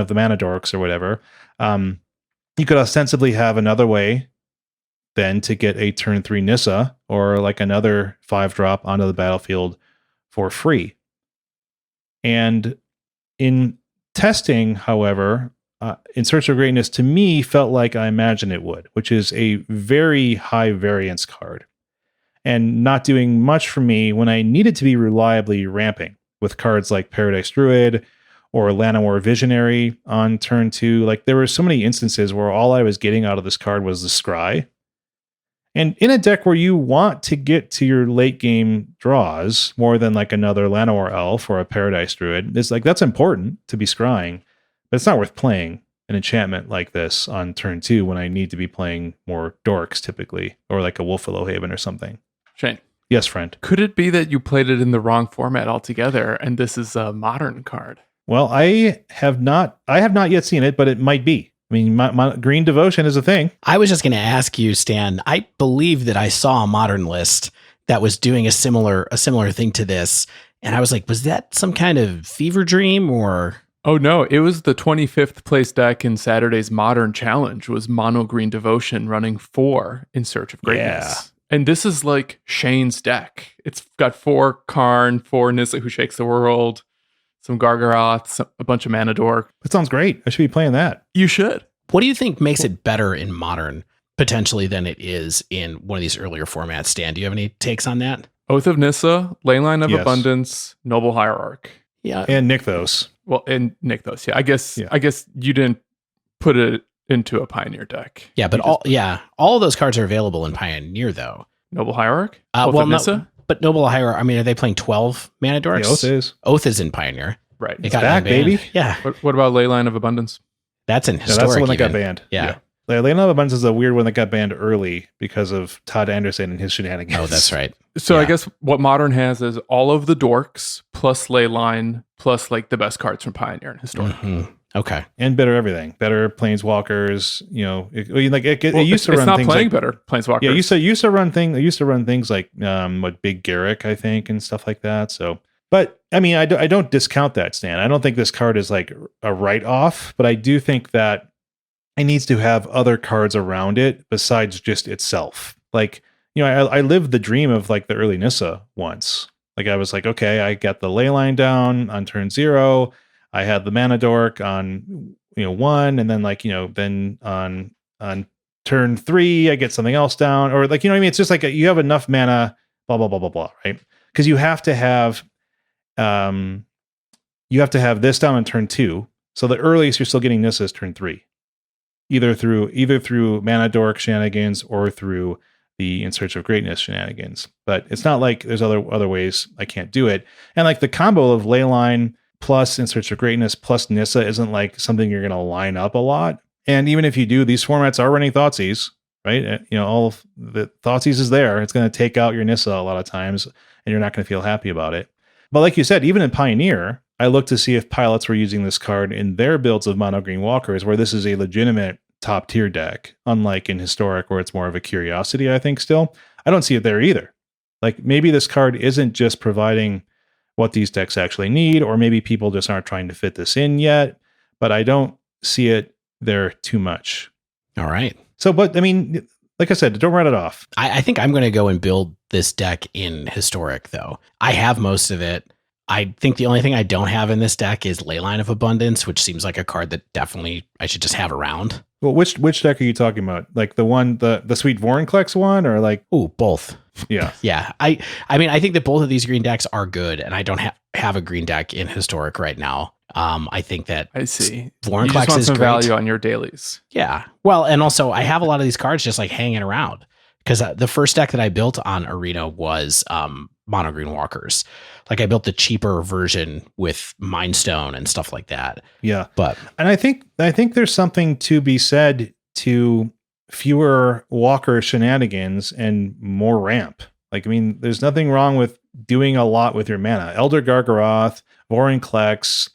of the Mana Dorks or whatever. You could ostensibly have another way then to get a turn 3 Nissa or like another 5-drop onto the battlefield for free. And in testing, however, In Search of Greatness to me felt like I imagined it would, which is a very high variance card and not doing much for me when I needed to be reliably ramping with cards like Paradise Druid or Llanowar Visionary on turn 2. Like there were so many instances where all I was getting out of this card was the scry. And in a deck where you want to get to your late game draws more than like another Llanowar Elf or a Paradise Druid, it's like that's important to be scrying, but it's not worth playing an enchantment like this on turn 2 when I need to be playing more dorks typically, or like a Wolfwillow Haven or something. Shane. Yes, friend. Could it be that you played it in the wrong format altogether and this is a modern card? Well, I have not yet seen it, but it might be. I mean, my Green Devotion is a thing. I was just going to ask you, Stan. I believe that I saw a modern list that was doing a similar thing to this, and I was like, was that some kind of fever dream or? Oh no, it was the 25th place deck in Saturday's Modern Challenge. Was Mono Green Devotion running 4 In Search of Greatness. Yeah. And this is like Shane's deck. It's got 4 Karn, 4 Nissa Who Shakes the World, some Gargaroth, a bunch of Mana Dork. That sounds great. I should be playing that. You should. What do you think makes it better in Modern, potentially, than it is in one of these earlier formats? Stan, do you have any takes on that? Oath of Nissa, Leyline of Abundance, Noble Hierarch. Yeah. And Nykthos. Well, and Nykthos, yeah. I guess you didn't put it into a Pioneer deck. Yeah, but all of those cards are available in Pioneer, though. Noble Hierarch? Nissa? But Noble Hierarch, I mean, are they playing 12 Mana Dorks? Yeah, Oath is. Oath is in Pioneer. Right. It got back, baby. Yeah. What about Leyline of Abundance? That's in Historic. That's the one that got banned. Yeah. Leyline of Abundance is a weird one that got banned early because of Todd Anderson and his shenanigans. Oh, that's right. So Yeah. I guess what Modern has is all of the dorks plus Leyline plus like the best cards from Pioneer and Historic. Mhm. Okay. And better everything. Better Planeswalkers. It used to it's run not things playing like, better Planeswalkers. Yeah, it used to run things like Big Garrick, I think, and stuff like that. So, but I mean, I don't discount that, Stan. I don't think this card is like a write-off, but I do think that it needs to have other cards around it besides just itself. Like, I lived the dream of like the early Nissa once. Like I was like, okay, I got the Leyline down on turn 0. I had the Mana Dork on 1, and then then on turn 3 I get something else down, or like, what I mean? It's just like you have enough mana, blah blah blah blah blah, right? Because you have to have this down on turn 2. So the earliest you're still getting Nissa is turn 3. Either through Mana Dork shenanigans or through the In Search of Greatness shenanigans. But it's not like there's other ways I can't do it. And like the combo of Leyline plus In Search of Greatness plus Nissa isn't like something you're going to line up a lot. And even if you do, these formats are running Thoughtseize, right? All of the Thoughtseize is there. It's going to take out your Nissa a lot of times, and you're not going to feel happy about it. But like you said, even in Pioneer, I looked to see if pilots were using this card in their builds of mono green walkers, where this is a legitimate top tier deck, unlike in Historic, where it's more of a curiosity, I think still. I don't see it there either. Like maybe this card isn't just providing what these decks actually need, or maybe people just aren't trying to fit this in yet, but I don't see it there too much. All right. So, but I mean, like I said, don't write it off. I think I'm going to go and build this deck in Historic, though. I have most of it. I think the only thing I don't have in this deck is Leyline of Abundance, which seems like a card that definitely I should just have around. Well, which deck are you talking about? Like the one, the sweet Vorinclex one, or like? Ooh, both. Yeah. Yeah. I mean, I think that both of these green decks are good, and I don't have a green deck in Historic right now. I think that I see. Vorinclex you just want is some great. value on your dailies. Yeah. Well, and also I have a lot of these cards just like hanging around, because the first deck that I built on Arena was mono green walkers. Like I built the cheaper version with Mindstone and stuff like that. Yeah. And I think there's something to be said to fewer walker shenanigans and more ramp. Like, I mean, there's nothing wrong with doing a lot with your mana. Elder Gargaroth, Vorinclex,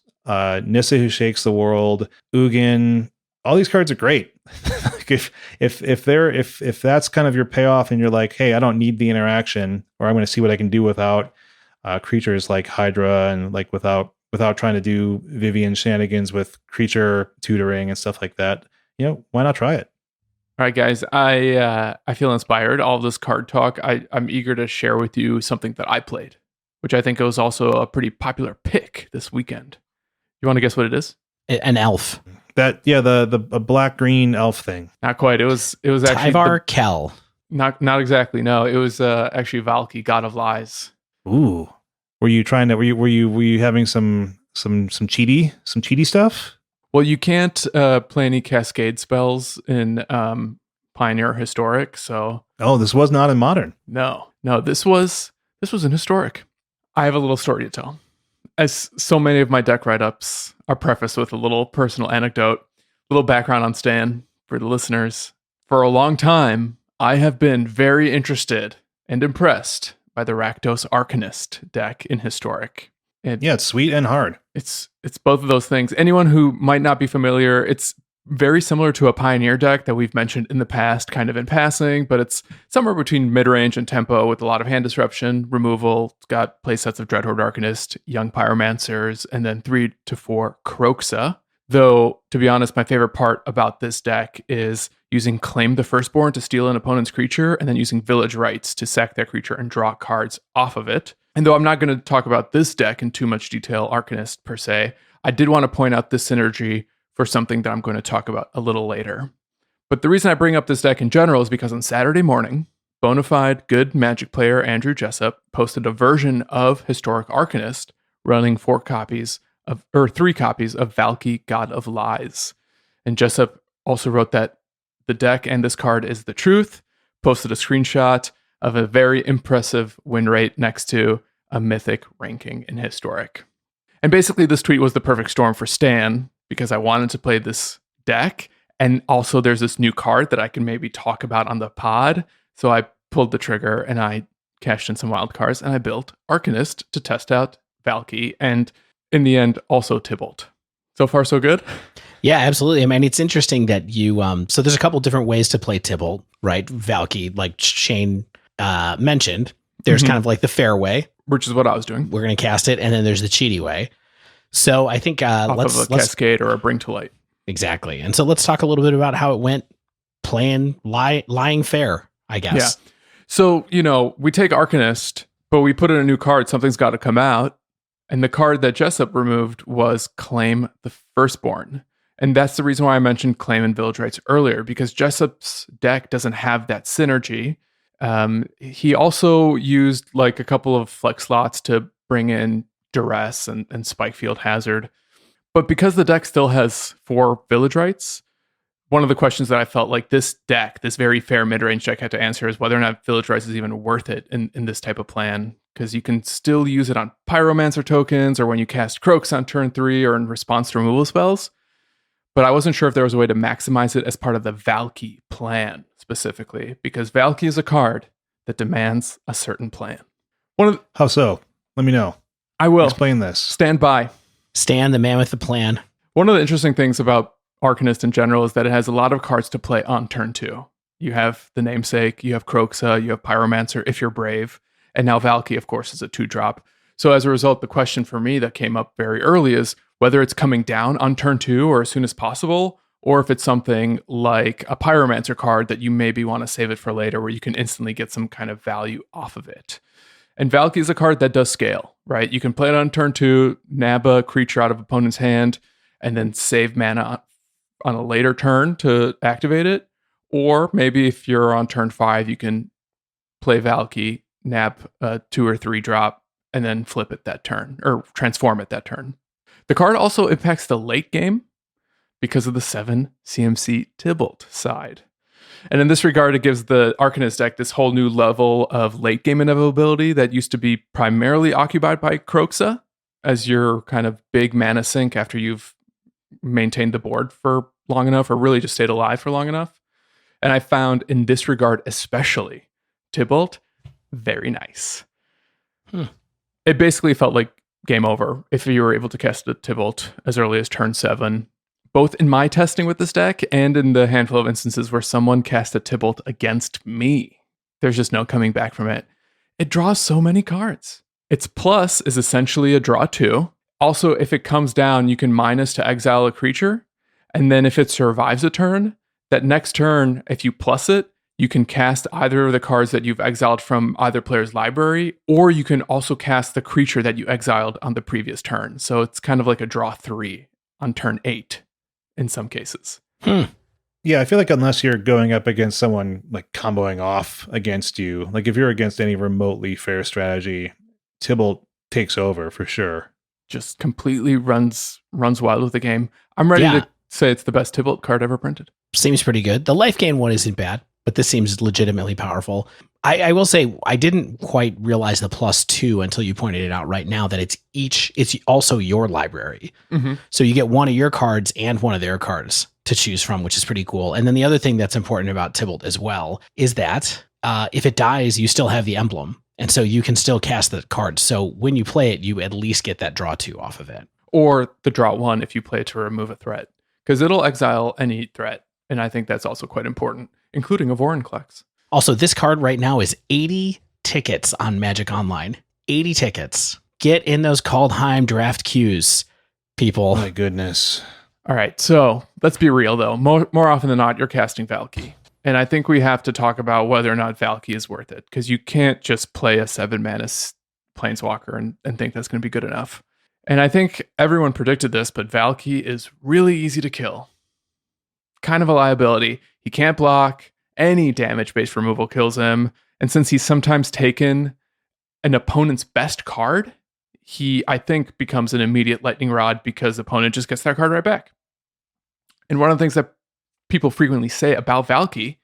Nissa Who Shakes the World, Ugin, all these cards are great. Like if that's kind of your payoff and you're like, hey, I don't need the interaction, or I'm going to see what I can do without creatures like Hydra, and like without trying to do Vivian shenanigans with creature tutoring and stuff like that, why not try it? All right, guys, I feel inspired. All of this card talk, I'm eager to share with you something that I played, which I think was also a pretty popular pick this weekend. You want to guess what it is? an elf. That the black green elf thing. Not quite. It was actually Tyvar Kell. Not exactly. No, it was actually Valki, God of Lies. Ooh. Were you having some cheaty stuff? Well, you can't play any cascade spells in Pioneer or Historic, so. Oh, this was not in Modern. No, this was in Historic. I have a little story to tell. As so many of my deck write-ups are prefaced with a little personal anecdote, little background on Stan for the listeners. For a long time, I have been very interested and impressed by the Rakdos Arcanist deck in Historic. It's sweet and hard. It's both of those things. Anyone who might not be familiar, it's very similar to a Pioneer deck that we've mentioned in the past, kind of in passing, but it's somewhere between mid-range and tempo with a lot of hand disruption, removal. It's got playsets of Dreadhorde Arcanist, Young Pyromancers, and then 3 to 4 Kroxa. Though, to be honest, my favorite part about this deck is using Claim the Firstborn to steal an opponent's creature, and then using Village Rites to sack their creature and draw cards off of it. And though I'm not going to talk about this deck in too much detail, Arcanist per se, I did want to point out this synergy for something that I'm going to talk about a little later. But the reason I bring up this deck in general is because on Saturday morning, bona fide good Magic player Andrew Jessup posted a version of Historic Arcanist running 3 copies of Valki, God of Lies. And Jessup also wrote that the deck and this card is the truth, posted a screenshot of a very impressive win rate next to a mythic ranking in Historic. And basically this tweet was the perfect storm for Stan, because I wanted to play this deck And also there's this new card that I can maybe talk about on the pod. So I pulled the trigger and I cashed in some wild cards and I built Arcanist to test out Valki and in the end also Tibalt. So far so good. Yeah, absolutely. I mean, it's interesting that you so there's a couple different ways to play Tibalt, right? Valki, like Shane mentioned. There's kind of like the fair way, which is what I was doing. We're going to cast it, and then there's the cheaty way. So I think let's Cascade or a Bring to Light. Exactly. And so let's talk a little bit about how it went playing lying fair, I guess. Yeah. So, we take Arcanist, but we put in a new card. Something's got to come out. And the card that Jessup removed was Claim the Firstborn. And that's the reason why I mentioned Claim and Village Rights earlier, because Jessup's deck doesn't have that synergy. He also used like a couple of flex slots to bring in Duress and Spikefield Hazard. But because the deck still has 4 Village Rights, one of the questions that I felt like this deck, this very fair mid-range deck, had to answer is whether or not Village Rights is even worth it in this type of plan. Because you can still use it on Pyromancer tokens or when you cast Croaks on turn 3 or in response to removal spells. But I wasn't sure if there was a way to maximize it as part of the Valki plan specifically, because Valki is a card that demands a certain plan. How so? Let me know. I will. Explain this. Stand by. Stan, the man with the plan. One of the interesting things about Arcanist in general is that it has a lot of cards to play on turn 2. You have the Namesake, you have Croxa, you have Pyromancer if you're brave, and now Valki, of course, is a 2-drop. So as a result, the question for me that came up very early is whether it's coming down on turn 2 or as soon as possible, or if it's something like a Pyromancer card that you maybe want to save it for later where you can instantly get some kind of value off of it. And Valki is a card that does scale, right? You can play it on turn 2, nab a creature out of opponent's hand, and then save mana on a later turn to activate it. Or maybe if you're on turn 5, you can play Valki, nab a 2 or 3 drop, and then flip it that turn, or transform it that turn. The card also impacts the late game because of the 7 CMC Tibalt side. And in this regard, it gives the Arcanist deck this whole new level of late game inevitability that used to be primarily occupied by Croxa as your kind of big mana sink after you've maintained the board for long enough or really just stayed alive for long enough. And I found in this regard, especially Tibalt, very nice. It basically felt like game over if you were able to cast a Tibalt as early as turn 7, both in my testing with this deck and in the handful of instances where someone cast a Tibalt against me. There's just no coming back from it. It draws so many cards. Its plus is essentially a draw 2. Also, if it comes down, you can minus to exile a creature. And then if it survives a turn, that next turn, if you plus it, you can cast either of the cards that you've exiled from either player's library, or you can also cast the creature that you exiled on the previous turn. So it's kind of like a draw 3 on turn 8 in some cases. Yeah, I feel like unless you're going up against someone like comboing off against you, like if you're against any remotely fair strategy, Tibalt takes over for sure. Just completely runs wild with the game. I'm ready to say it's the best Tibalt card ever printed. Seems pretty good. The life gain one isn't bad, but this seems legitimately powerful. I will say I didn't quite realize the +2 until you pointed it out right now that it's also your library. Mm-hmm. So you get one of your cards and one of their cards to choose from, which is pretty cool. And then the other thing that's important about Tibalt as well is that if it dies, you still have the emblem. And so you can still cast the card. So when you play it, you at least get that draw 2 off of it. Or the draw 1 if you play it to remove a threat. Because it'll exile any threat. And I think that's also quite important, including a Vorinclex. Also, this card right now is 80 tickets on Magic Online. 80 tickets. Get in those Kaldheim draft queues, people. My goodness. All right, so let's be real, though. More often than not, you're casting Valki. And I think we have to talk about whether or not Valki is worth it, because you can't just play a 7-mana Planeswalker and think that's going to be good enough. And I think everyone predicted this, but Valki is really easy to kill. Kind of a liability. He can't block. Any damage-based removal kills him. And since he's sometimes taken an opponent's best card, he, I think, becomes an immediate lightning rod because the opponent just gets that card right back. And one of the things that people frequently say about Valki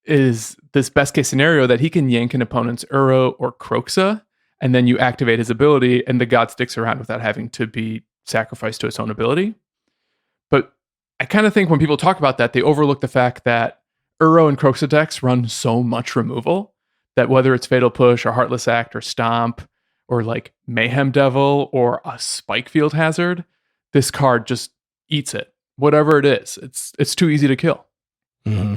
is this best-case scenario that he can yank an opponent's Uro or Croxa, and then you activate his ability, and the god sticks around without having to be sacrificed to its own ability. But I kind of think when people talk about that, they overlook the fact that Uro and Kroxa decks run so much removal that whether it's Fatal Push or Heartless Act or Stomp or like Mayhem Devil or a Spike Field Hazard, this card just eats it. Whatever it is, it's too easy to kill. Mm-hmm.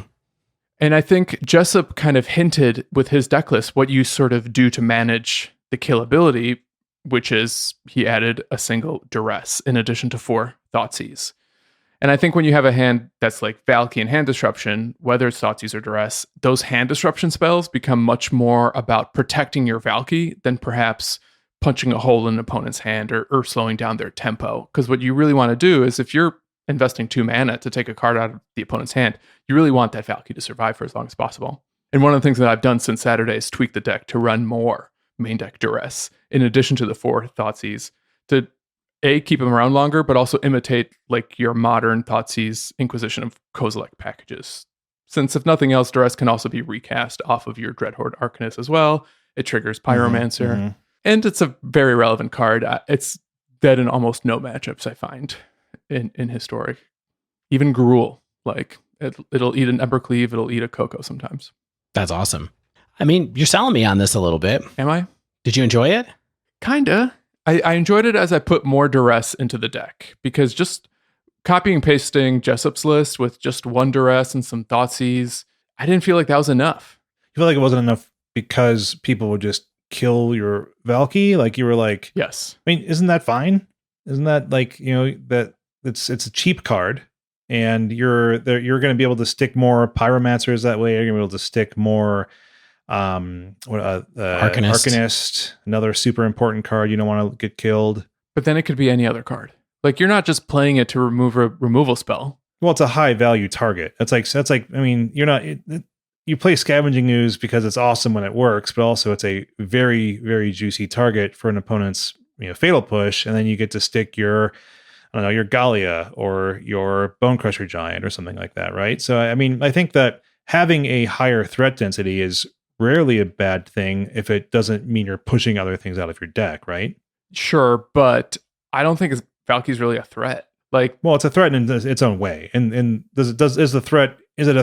And I think Jessup kind of hinted with his deck list what you sort of do to manage the killability, which is he added a single Duress in addition to 4 Thoughtseize. And I think when you have a hand that's like Valki and Hand Disruption, whether it's Thoughtseize or Duress, those Hand Disruption spells become much more about protecting your Valki than perhaps punching a hole in an opponent's hand or slowing down their tempo. Because what you really want to do is if you're investing 2 mana to take a card out of the opponent's hand, you really want that Valki to survive for as long as possible. And one of the things that I've done since Saturday is tweak the deck to run more main deck Duress, in addition to the 4 Thoughtseize, to keep them around longer, but also imitate like your modern Thoughtseize Inquisition of Kozilek packages. Since if nothing else, Duress can also be recast off of your Dreadhorde Arcanist as well. It triggers Pyromancer. Mm-hmm. And it's a very relevant card. It's dead in almost no matchups, I find, in Historic. Even Gruul, like, it'll eat an Embercleave, it'll eat a Coco sometimes. That's awesome. I mean, you're selling me on this a little bit. Am I? Did you enjoy it? Kinda. I enjoyed it as I put more Duress into the deck, because just copying and pasting Jessup's list with just 1 Duress and some Thoughtseize, I didn't feel like that was enough. You feel like it wasn't enough because people would just kill your Valki? Like you were like, yes. I mean, isn't that fine? Isn't that like, that it's a cheap card and you're going to be able to stick more Pyromancers that way. You're going to be able to stick more Arcanist, another super important card. You don't want to get killed. But then it could be any other card. Like you're not just playing it to remove a removal spell. Well, it's a high value target. That's like I mean, you're not you play Scavenging Ooze because it's awesome when it works, but also it's a very, very juicy target for an opponent's Fatal Push, and then you get to stick your your Gallia or your Bone Crusher Giant or something like that, right? So I mean, I think that having a higher threat density is rarely a bad thing if it doesn't mean you're pushing other things out of your deck, right? Sure, but I don't think Valky's really a threat. Like, well, it's a threat in its own way, and is it a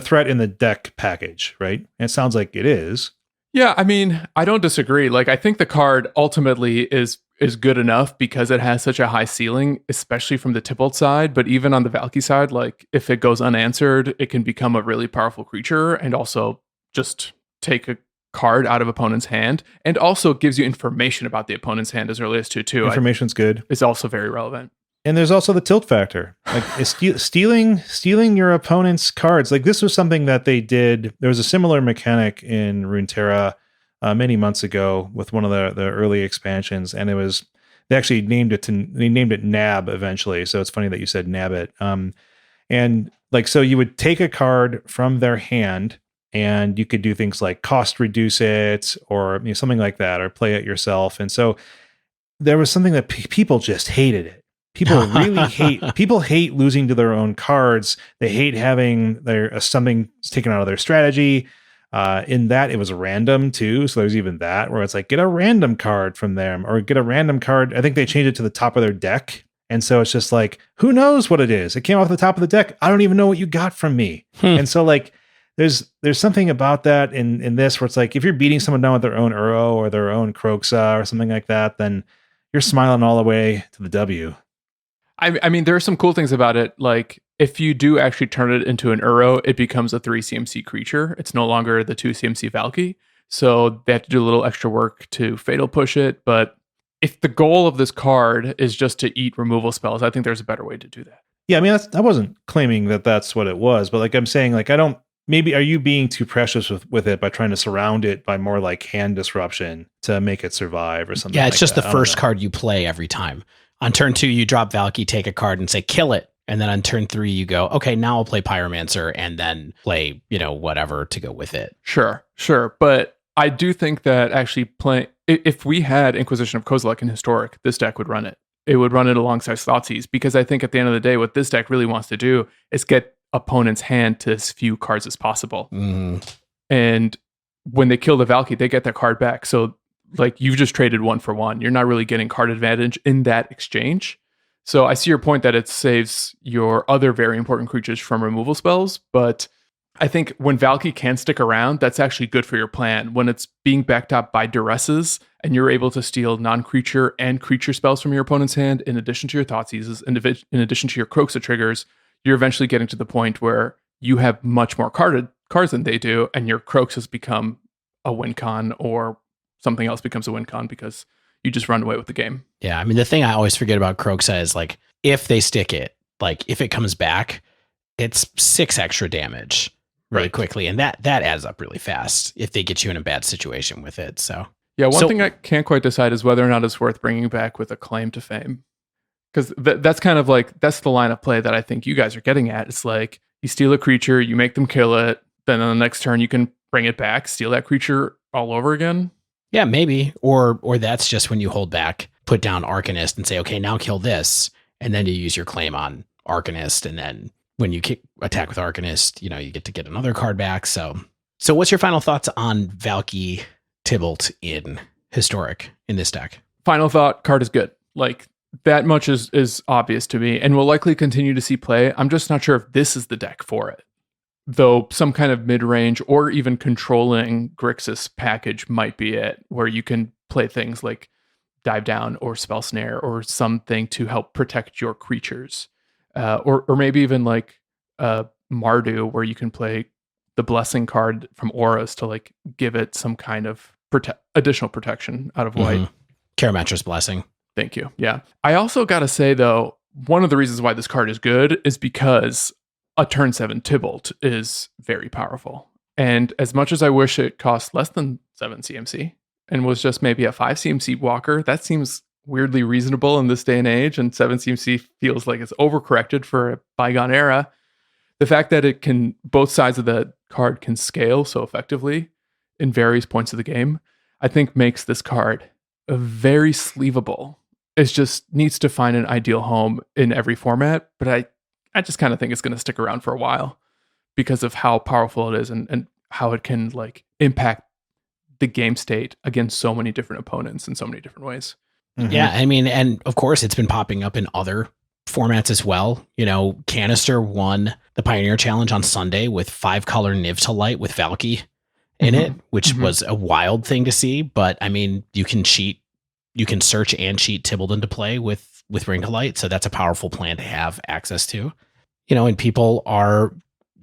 threat in the deck package, right? And it sounds like it is. Yeah, I mean, I don't disagree. Like, I think the card ultimately is good enough because it has such a high ceiling, especially from the Tibalt side. But even on the Valki side, like if it goes unanswered, it can become a really powerful creature and also just take a card out of opponent's hand, and also gives you information about the opponent's hand as early as 2/2. Information's good. It's also very relevant. And there's also the tilt factor, like stealing your opponent's cards. Like this was something that they did. There was a similar mechanic in Runeterra many months ago with one of the early expansions, and they actually named it Nab eventually. So it's funny that you said Nab it. And like so, you would take a card from their hand, and you could do things like cost reduce it, or something like that, or play it yourself. And so there was something that people just hated it. People really hate losing to their own cards. They hate having their something taken out of their strategy. In that, it was random too. So there's even that where it's like, get a random card from them or get a random card. I think they changed it to the top of their deck. And so it's just like, who knows what it is? It came off the top of the deck. I don't even know what you got from me. And so like, there's something about that in this where it's like, if you're beating someone down with their own Uro or their own Kroxa or something like that, then you're smiling all the way to the W. I mean, there are some cool things about it. Like, if you do actually turn it into an Uro, it becomes a 3 CMC creature. It's no longer the 2 CMC Valki. So they have to do a little extra work to Fatal Push it. But if the goal of this card is just to eat removal spells, I think there's a better way to do that. Yeah, I mean, I wasn't claiming that that's what it was. But like I'm saying, like, maybe are you being too precious with it by trying to surround it by more like hand disruption to make it survive or something? Yeah, it's like just that. the first card you play every time. On turn 2, you drop Valki, take a card, and say, kill it. And then on turn 3, you go, okay, now I'll play Pyromancer and then play, whatever to go with it. Sure. But I do think that actually if we had Inquisition of Kozilek in Historic, this deck would run it. It would run it alongside Thoughtseize, because I think at the end of the day, what this deck really wants to do is get opponent's hand to as few cards as possible. Mm. And when they kill the Valki, they get their card back. So like you've just traded 1 for 1. You're not really getting card advantage in that exchange. So I see your point that it saves your other very important creatures from removal spells, but I think when Valki can stick around, that's actually good for your plan. When it's being backed up by duresses and you're able to steal non-creature and creature spells from your opponent's hand, in addition to your Thought Seizes, in addition to your Kroxa triggers, you're eventually getting to the point where you have much more cards than they do, and your Kroxas become a win con, or something else becomes a win con because you just run away with the game. Yeah, I mean, the thing I always forget about Kroxa is, like, if they stick it, like, if it comes back, it's 6 extra damage really quickly, and that adds up really fast if they get you in a bad situation with it. So yeah, one thing I can't quite decide is whether or not it's worth bringing back with a claim to fame, because that's kind of like, that's the line of play that I think you guys are getting at. It's like, you steal a creature, you make them kill it, then on the next turn you can bring it back, steal that creature all over again. Yeah, maybe. Or that's just when you hold back, put down Arcanist and say, okay, now kill this. And then you use your claim on Arcanist. And then when you attack with Arcanist, you get to get another card back. So what's your final thoughts on Valki Tibalt in Historic in this deck? Final thought, card is good. Like, that much is obvious to me, and we'll likely continue to see play. I'm just not sure if this is the deck for it. Though some kind of mid-range or even controlling Grixis package might be it, where you can play things like Dive Down or Spell Snare or something to help protect your creatures. Or maybe even like Mardu, where you can play the Blessing card from Auras to like give it some kind of additional protection out of white. Karametra's Blessing. Thank you. Yeah. I also got to say, though, one of the reasons why this card is good is because a turn 7 Tibalt is very powerful. And as much as I wish it cost less than 7 CMC and was just maybe a 5 CMC walker, that seems weirdly reasonable in this day and age. And 7 CMC feels like it's overcorrected for a bygone era. The fact that it can, both sides of the card can scale so effectively in various points of the game, I think makes this card very sleevable. It just needs to find an ideal home in every format. But I just kind of think it's going to stick around for a while because of how powerful it is and how it can like impact the game state against so many different opponents in so many different ways. Mm-hmm. Yeah, I mean, and of course it's been popping up in other formats as well. Canister won the Pioneer Challenge on Sunday with 5-color Niv to Light with Valki in it, which was a wild thing to see. But I mean, you can search and cheat Tibalt into play with Ring to Light. So that's a powerful plan to have access to. And people are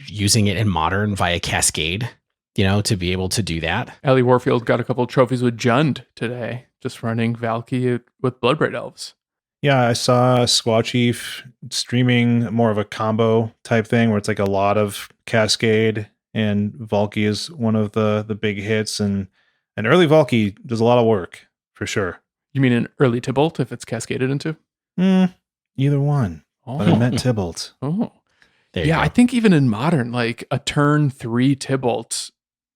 using it in Modern via Cascade, to be able to do that. Ellie Warfield got a couple of trophies with Jund today, just running Valki with Bloodbraid Elves. Yeah, I saw Squaw Chief streaming more of a combo type thing where it's like a lot of Cascade, and Valki is one of the big hits. And early Valki does a lot of work, for sure. You mean an early Tibalt if it's cascaded into? Either one. Oh. But I meant Tibalt. Oh. Yeah, I think even in Modern, like a turn 3 Tibalt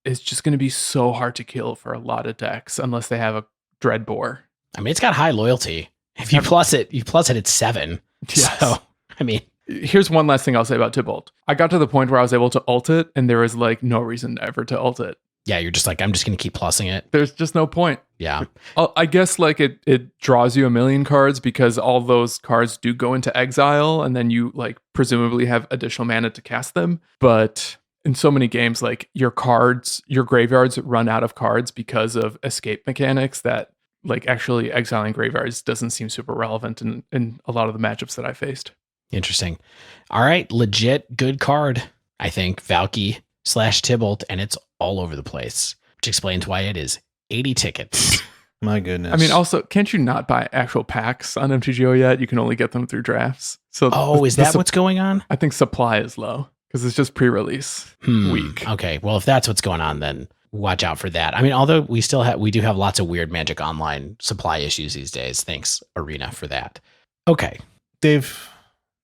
is just going to be so hard to kill for a lot of decks unless they have a Dreadbore. I mean, it's got high loyalty. If you plus it, it's 7. Yes. So, I mean, here's one last thing I'll say about Tibalt. I got to the point where I was able to ult it, and there was like no reason ever to ult it. Yeah, you're just like, I'm just going to keep plussing it. There's just no point. Yeah. I guess like it draws you a million cards because all those cards do go into exile, and then you like presumably have additional mana to cast them. But in so many games, like your graveyards run out of cards because of escape mechanics that like actually exiling graveyards doesn't seem super relevant in a lot of the matchups that I faced. Interesting. All right. Legit good card, I think. Valki / Tibalt, and it's all over the place, which explains why it is 80 tickets. My goodness. I mean, also, can't you not buy actual packs on MTGO yet? You can only get them through drafts. So is that what's going on? I think supply is low because it's just pre-release week. Okay. Well, if that's what's going on, then watch out for that. I mean, although we do have lots of weird Magic Online supply issues these days. Thanks, Arena, for that. Okay. Dave,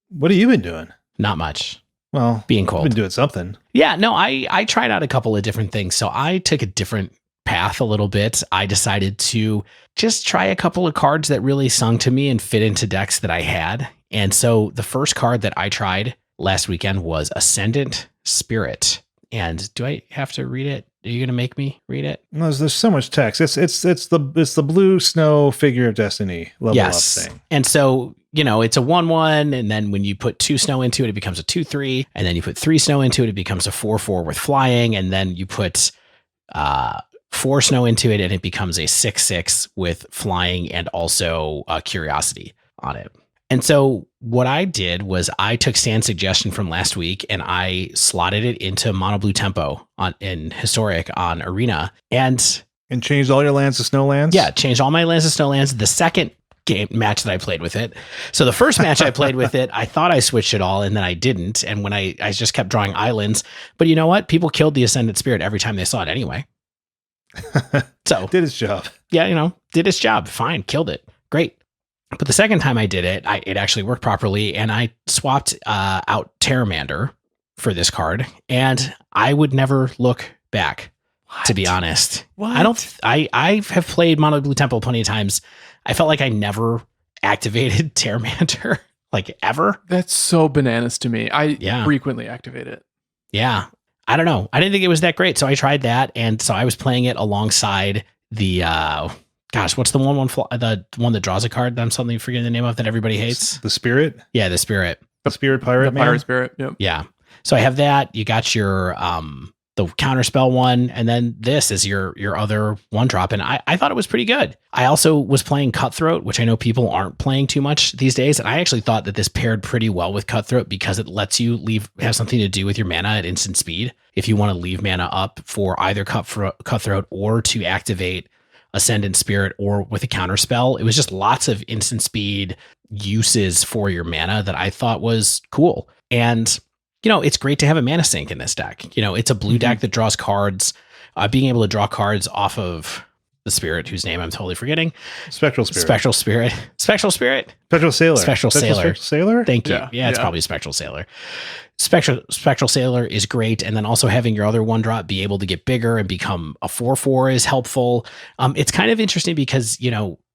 what have you been doing? Not much. Well, being cold. You've been doing something. Yeah, no, I tried out a couple of different things. So I took a different path a little bit. I decided to just try a couple of cards that really sung to me and fit into decks that I had. And so the first card that I tried last weekend was Ascendant Spirit. And do I have to read it? Are you going to make me read it? No, there's so much text. It's the blue snow figure of destiny level up thing. And so it's a 1/1, and then when you put 2 snow into it, it becomes a 2/3, and then you put 3 snow into it, it becomes a 4/4 with flying, and then you put 4 snow into it, and it becomes a 6/6 with flying and also curiosity on it. And so what I did was I took Stan's suggestion from last week and I slotted it into mono blue tempo in historic on arena and changed all your lands to snow lands. Yeah, changed all my lands to snow lands. The second match that I played with it. So the first match I played with it, I thought I switched it all and then I didn't. And when I just kept drawing islands, but you know what? People killed the Ascendant Spirit every time they saw it anyway. So did its job. Yeah, did its job. Fine, killed it. Great. But the second time I did it, it actually worked properly, and I swapped out Terramander for this card, and I would never look back. What? To be honest, what? I have played Mono Blue Temple plenty of times. I felt like I never activated Terramander, like ever. That's so bananas to me. I frequently activate it. Yeah, I don't know. I didn't think it was that great, so I tried that, and so I was playing it alongside the. Gosh, what's the the one that draws a card that I'm suddenly forgetting the name of that everybody hates? The Spirit? Yeah, the Spirit. The Spirit Pirate. The Pirate Spirit. Yep. Yeah. So I have that. You got your the counterspell one, and then this is your other 1-drop, and I thought it was pretty good. I also was playing Cutthroat, which I know people aren't playing too much these days, and I actually thought that this paired pretty well with Cutthroat because it lets you have something to do with your mana at instant speed. If you want to leave mana up for either Cutthroat or to activate Ascendant Spirit or with a counter spell. It was just lots of instant speed uses for your mana that I thought was cool. And, it's great to have a mana sink in this deck. It's a blue deck that draws cards. Being able to draw cards off of the Spirit, whose name I'm totally forgetting. Spectral Spirit. Spectral Spirit. Spectral Spirit? Spectral Sailor. Spectral Sailor. Sailor? Thank you. Yeah, it's probably Spectral Sailor. Spectral Sailor is great, and then also having your other 1-drop be able to get bigger and become a 4/4 is helpful. It's kind of interesting because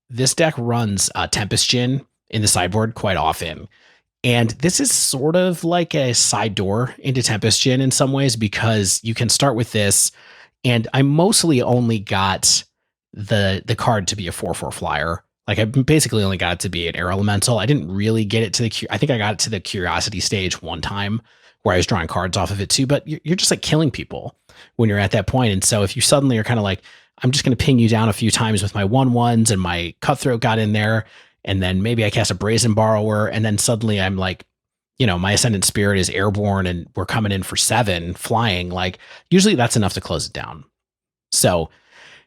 this deck runs Tempest Djinn in the sideboard quite often, and this is sort of like a side door into Tempest Djinn in some ways because you can start with this, and I mostly only got the card to be a 4/4 flyer. Like I basically only got it to be an air elemental. I didn't really get it to I think I got it to the curiosity stage one time where I was drawing cards off of it too, but you're just like killing people when you're at that point. And so if you suddenly are kind of like, I'm just going to ping you down a few times with my 1/1s and my Cutthroat got in there. And then maybe I cast a Brazen Borrower. And then suddenly I'm like, my Ascendant Spirit is airborne and we're coming in for 7 flying. Like usually that's enough to close it down. So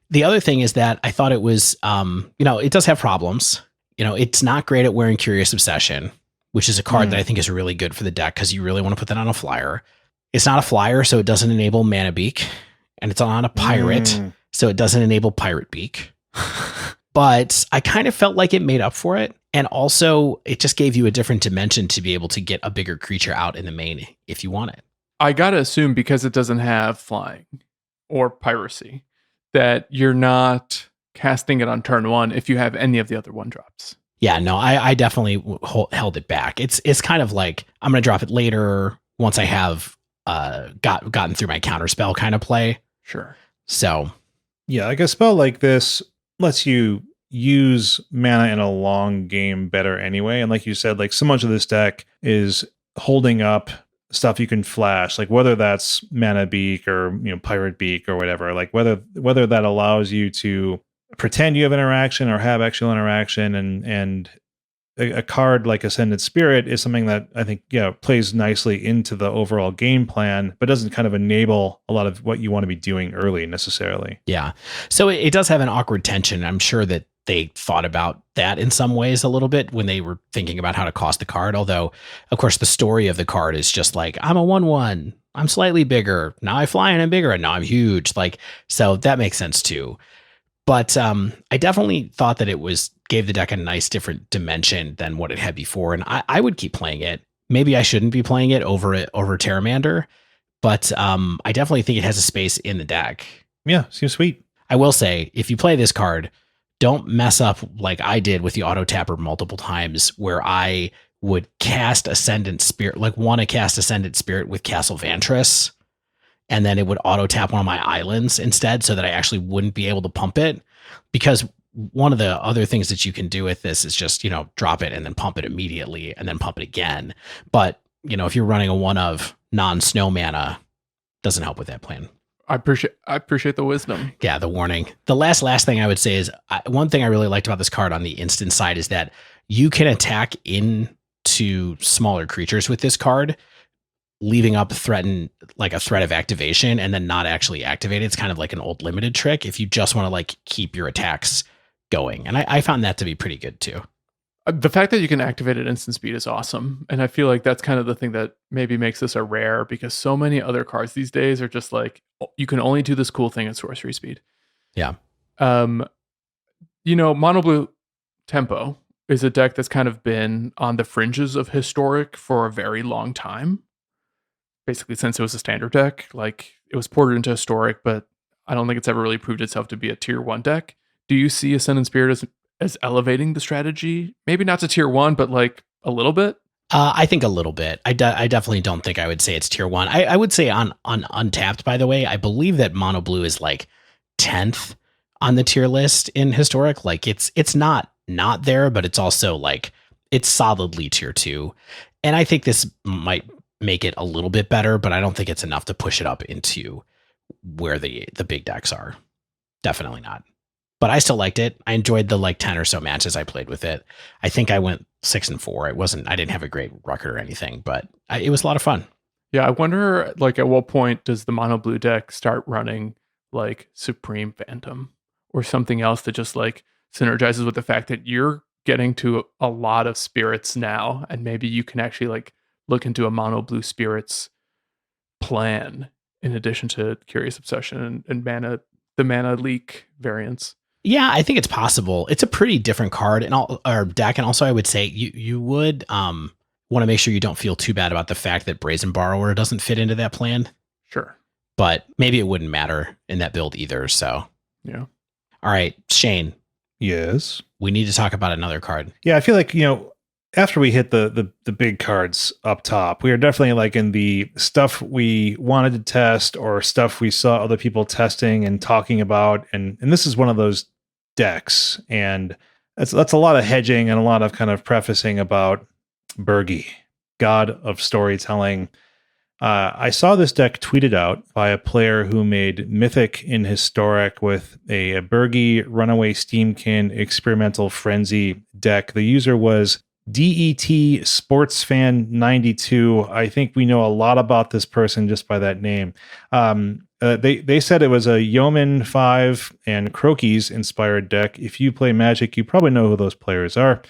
the other thing is that I thought it was, it does have problems. It's not great at wearing Curious Obsession, which is a card that I think is really good for the deck because you really want to put that on a flyer. It's not a flyer, so it doesn't enable Mana Beak, and it's on a pirate, so it doesn't enable Pirate Beak. But I kind of felt like it made up for it, and also it just gave you a different dimension to be able to get a bigger creature out in the main if you want it. I gotta assume because it doesn't have flying or piracy, that you're not casting it on turn 1 if you have any of the other 1-drops. Yeah, no, I definitely held it back. It's kind of like I'm going to drop it later once I have gotten through my counterspell kind of play. Sure. So, yeah, like a spell like this lets you use mana in a long game better anyway. And like you said, like so much of this deck is holding up stuff you can flash, like whether that's Mana Beak or Pirate Beak or whatever, like whether that allows you to pretend you have interaction or have actual interaction, and a card like Ascendant Spirit is something that I think plays nicely into the overall game plan, but doesn't kind of enable a lot of what you want to be doing early necessarily. Yeah, so it does have an awkward tension. I'm sure that they thought about that in some ways a little bit when they were thinking about how to cost the card. Although, of course, the story of the card is just like, I'm a 1/1, I'm slightly bigger, now I fly and I'm bigger, and now I'm huge. Like, so that makes sense too. But I definitely thought that it gave the deck a nice different dimension than what it had before. And I would keep playing it. Maybe I shouldn't be playing it over Terramander, but I definitely think it has a space in the deck. Yeah, seems sweet. I will say, if you play this card, don't mess up like I did with the auto tapper multiple times where I would cast Ascendant Spirit, want to cast Ascendant Spirit with Castle Vantress, and then it would auto tap one of my islands instead so that I actually wouldn't be able to pump it. Because one of the other things that you can do with this is just, drop it and then pump it immediately and then pump it again. But, if you're running a one of non-snow mana, doesn't help with that plan. I appreciate the wisdom. Yeah, the warning. The last thing I would say is one thing I really liked about this card on the instant side is that you can attack into smaller creatures with this card, leaving up a threat of activation and then not actually activate it. It's kind of like an old limited trick if you just want to like keep your attacks going. And I found that to be pretty good too. The fact that you can activate at instant speed is awesome. And I feel like that's kind of the thing that maybe makes this a rare, because so many other cards these days are just like, you can only do this cool thing at sorcery speed. Yeah. Mono Blue Tempo is a deck that's kind of been on the fringes of Historic for a very long time. Basically, since it was a standard deck, like it was ported into Historic, but I don't think it's ever really proved itself to be a tier 1 deck. Do you see Ascendant Spirit as elevating the strategy? Maybe not to tier 1, but like a little bit? I think a little bit. I definitely don't think I would say it's tier 1. I would say on Untapped, by the way, I believe that Mono Blue is like 10th on the tier list in Historic. Like it's not there, but it's also like it's solidly tier 2. And I think this might make it a little bit better, but I don't think it's enough to push it up into where the big decks are. Definitely not. But I still liked it. I enjoyed the like 10 or so matches I played with it. I think I went 6-4. I didn't have a great record or anything, but it was a lot of fun. Yeah, I wonder like at what point does the Mono Blue deck start running like Supreme Phantom or something else that just like synergizes with the fact that you're getting to a lot of spirits now, and maybe you can actually like look into a Mono Blue Spirits plan in addition to Curious Obsession and the mana leak variants. Yeah, I think it's possible. It's a pretty different card or deck, and also I would say you would want to make sure you don't feel too bad about the fact that Brazen Borrower doesn't fit into that plan. Sure. But maybe it wouldn't matter in that build either, so. Yeah. All right, Shane. Yes. We need to talk about another card. Yeah, I feel like, after we hit the big cards up top, we are definitely like in the stuff we wanted to test or stuff we saw other people testing and talking about. And this is one of those decks. And that's a lot of hedging and a lot of kind of prefacing about Birgi, God of Storytelling. I saw this deck tweeted out by a player who made Mythic in Historic with a Birgi Runaway Steamkin Experimental Frenzy deck. The user was DET Sportsfan 92. I think we know a lot about this person just by that name. They said it was a Yeoman 5 and Croakies inspired deck. If you play Magic, you probably know who those players are.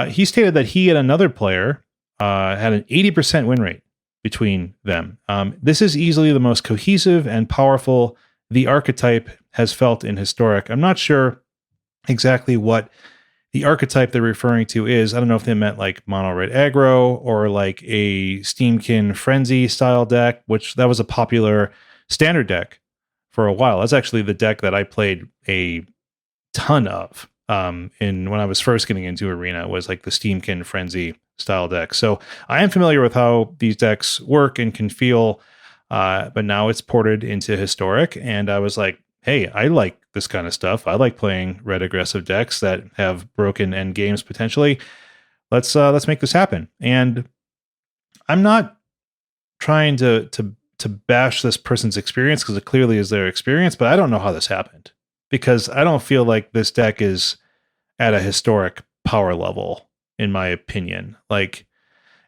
He stated that he and another player had an 80% win rate between them. This is easily the most cohesive and powerful the archetype has felt in Historic. I'm not sure exactly what the archetype they're referring to is. I don't know if they meant like mono red aggro or like a Steamkin Frenzy style deck, which that was a popular standard deck for a while. That's actually the deck that I played a ton of when I was first getting into Arena, was like the Steamkin Frenzy style deck. So I am familiar with how these decks work and can feel, but now it's ported into Historic, and I was like, hey, I like this kind of stuff. I like playing red aggressive decks that have broken end games potentially. Let's make this happen. And I'm not trying to bash this person's experience, because it clearly is their experience, but I don't know how this happened, because I don't feel like this deck is at a Historic power level, in my opinion. Like,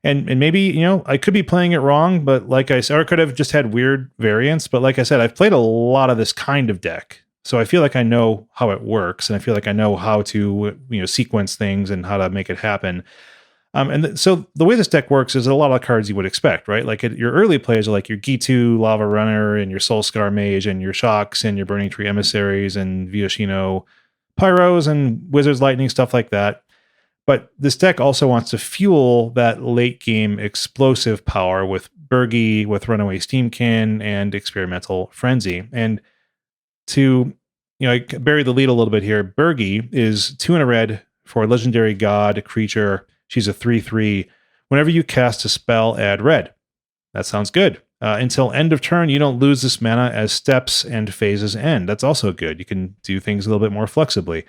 and maybe, I could be playing it wrong, but like I said, or I could have just had weird variants. But like I said, I've played a lot of this kind of deck, so I feel like I know how it works, and I feel like I know how to, sequence things and how to make it happen. So the way this deck works is a lot of cards you would expect, right? Like your early plays are like your Gitu Lava Runner and your Soulscar Mage and your Shocks and your Burning Tree Emissaries and Vioshino Pyros and Wizard's Lightning, stuff like that. But this deck also wants to fuel that late game explosive power with Birgi, with Runaway Steamkin, and Experimental Frenzy. And to, I bury the lead a little bit here, Birgi is 2 and a red for a legendary god creature. She's a 3/3. Whenever you cast a spell, add red. That sounds good. Until end of turn, you don't lose this mana as steps and phases end. That's also good. You can do things a little bit more flexibly.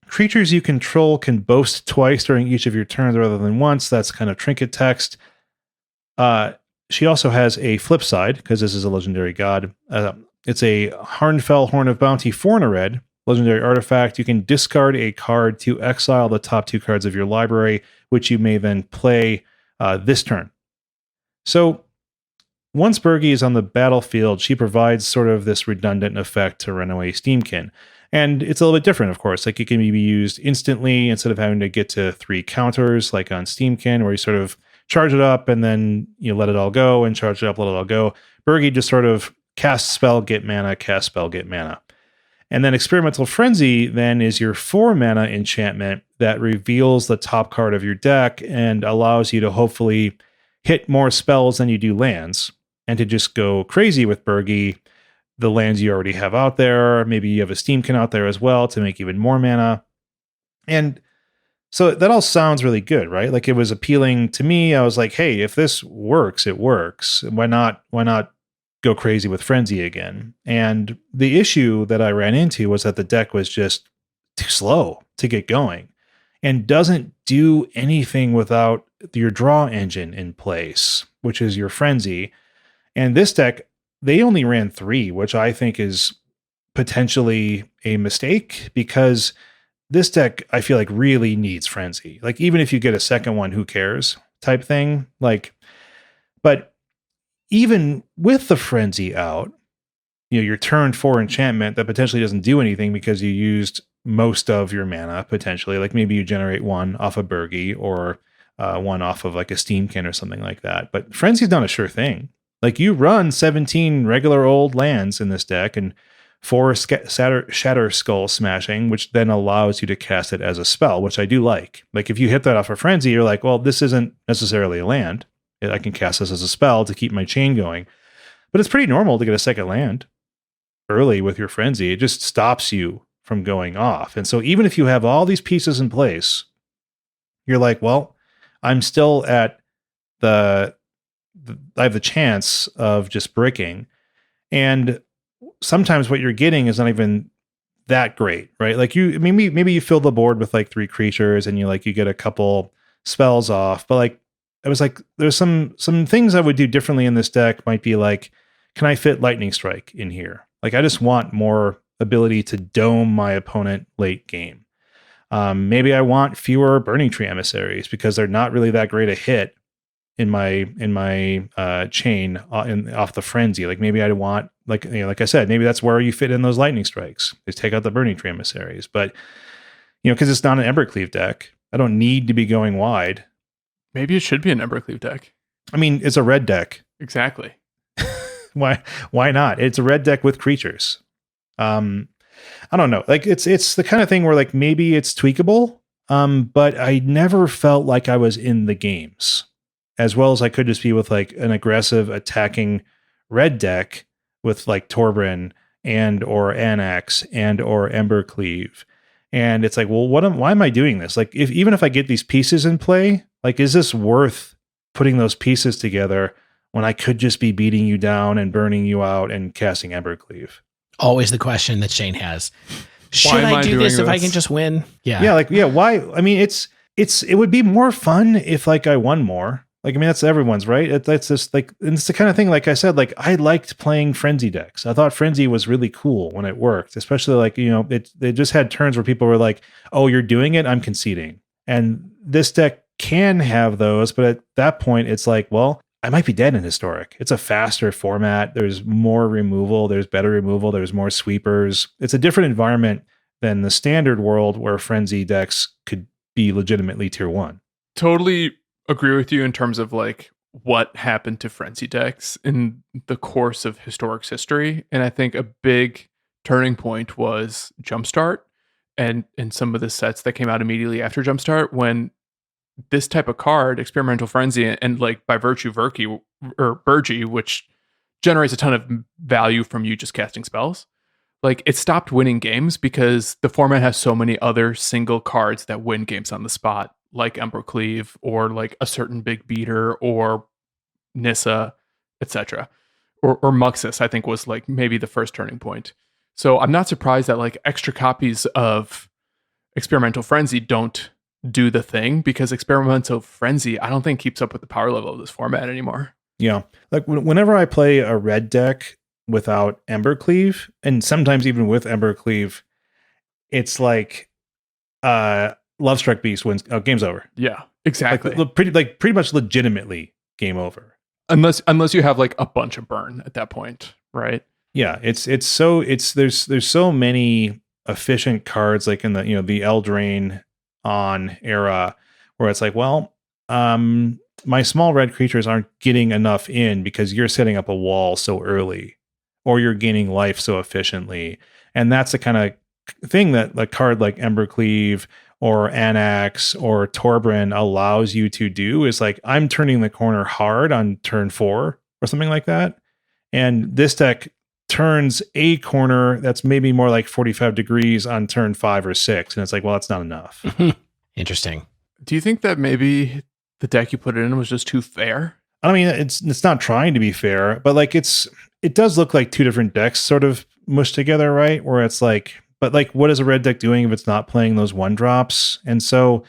Creatures you control can boast twice during each of your turns rather than once. That's kind of trinket text. She also has a flip side, because this is a legendary god. It's a Harnfel Horn of Bounty 4 and a red. Legendary artifact. You can discard a card to exile the top 2 cards of your library, which you may then play this turn. So once Birgi is on the battlefield, she provides sort of this redundant effect to Runaway Steamkin. And it's a little bit different, of course. Like, it can be used instantly instead of having to get to 3 counters, like on Steamkin, where you sort of charge it up and then you let it all go, and charge it up, let it all go. Birgi just sort of cast spell, get mana, cast spell, get mana. And then Experimental Frenzy then is your 4 mana enchantment that reveals the top card of your deck and allows you to hopefully hit more spells than you do lands, and to just go crazy with Birgi, the lands you already have out there. Maybe you have a Steamkin out there as well to make even more mana. And so that all sounds really good, right? Like, it was appealing to me. I was like, hey, if this works, it works. Why not go crazy with Frenzy again? And the issue that I ran into was that the deck was just too slow to get going and doesn't do anything without your draw engine in place, which is your Frenzy. And this deck, they only ran 3, which I think is potentially a mistake, because this deck, I feel like, really needs Frenzy. Like, even if you get a second one, who cares type thing. Like, but even with the Frenzy out, your turn 4 enchantment that potentially doesn't do anything because you used most of your mana, potentially. Like, maybe you generate 1 off of Birgi, or 1 off of like a Steamkin or something like that. But Frenzy's not a sure thing. Like, you run 17 regular old lands in this deck and 4 Shatter Skull Smashing, which then allows you to cast it as a spell, which I do like. Like, if you hit that off a Frenzy, you're like, well, this isn't necessarily a land. I can cast this as a spell to keep my chain going. But it's pretty normal to get a second land early with your Frenzy. It just stops you from going off. And so even if you have all these pieces in place, you're like, well, I'm still at I have the chance of just bricking. And sometimes what you're getting is not even that great, right? Like, maybe you fill the board with like 3 creatures and you get a couple spells off, but like, it was like, there's some things I would do differently in this deck. Might be like, can I fit Lightning Strike in here? Like, I just want more ability to dome my opponent late game. Maybe I want fewer Burning Tree Emissaries because they're not really that great a hit in my chain off the Frenzy. Like, maybe I want, like I said, maybe that's where you fit in those Lightning Strikes, is take out the Burning Tree Emissaries. But because it's not an Embercleave deck, I don't need to be going wide. Maybe it should be an Embercleave deck. I mean, it's a red deck. Exactly. Why not? It's a red deck with creatures. I don't know. Like, it's the kind of thing where, like, maybe it's tweakable, but I never felt like I was in the games as well as I could just be with like an aggressive attacking red deck with like Torbran and or Anax and or Embercleave. And it's like, well, why am I doing this? Like, even if I get these pieces in play, like, is this worth putting those pieces together when I could just be beating you down and burning you out and casting Embercleave? Always the question that Shane has. Should I do this if I can just win? Yeah. Why? I mean, it would be more fun if like I won more. Like, I mean, that's everyone's, right? That's just like, and it's the kind of thing, like I said, like, I liked playing Frenzy decks. I thought Frenzy was really cool when it worked, especially like, they just had turns where people were like, oh, you're doing it, I'm conceding. And this deck can have those, but at that point, it's like, well, I might be dead in Historic. It's a faster format. There's more removal. There's better removal. There's more sweepers. It's a different environment than the standard world where Frenzy decks could be legitimately tier 1. Totally agree with you in terms of like what happened to Frenzy decks in the course of Historic's history. And I think a big turning point was Jumpstart and some of the sets that came out immediately after Jumpstart, when this type of card, Experimental Frenzy, and like by virtue Birgi, which generates a ton of value from you just casting spells, like, it stopped winning games because the format has so many other single cards that win games on the spot, like Embercleave or like a certain big beater or Nissa, etc. Or Muxus, I think, was like maybe the first turning point. So I'm not surprised that like extra copies of Experimental Frenzy don't do the thing, because Experimental Frenzy, I don't think keeps up with the power level of this format anymore. Yeah. Like whenever I play a red deck without Embercleave, and sometimes even with Embercleave, it's like Lovestruck Beast wins. Game's over. Yeah, exactly. Pretty much legitimately game over. Unless you have like a bunch of burn at that point, right? Yeah, there's so many efficient cards like in the the Eldraine on era where it's like, well, my small red creatures aren't getting enough in because you're setting up a wall so early, or you're gaining life so efficiently, and that's the kind of thing that a card like Embercleave or Anax or Torbran allows you to do, is like, I'm turning the corner hard on turn 4 or something like that. And this deck turns a corner that's maybe more like 45 degrees on turn 5 or 6. And it's like, well, that's not enough. Interesting. Do you think that maybe the deck you put it in was just too fair? I mean, it's not trying to be fair, but like it does look like two different decks sort of mushed together, right? Where it's like, but like, what is a red deck doing if it's not playing those 1-drops? And so,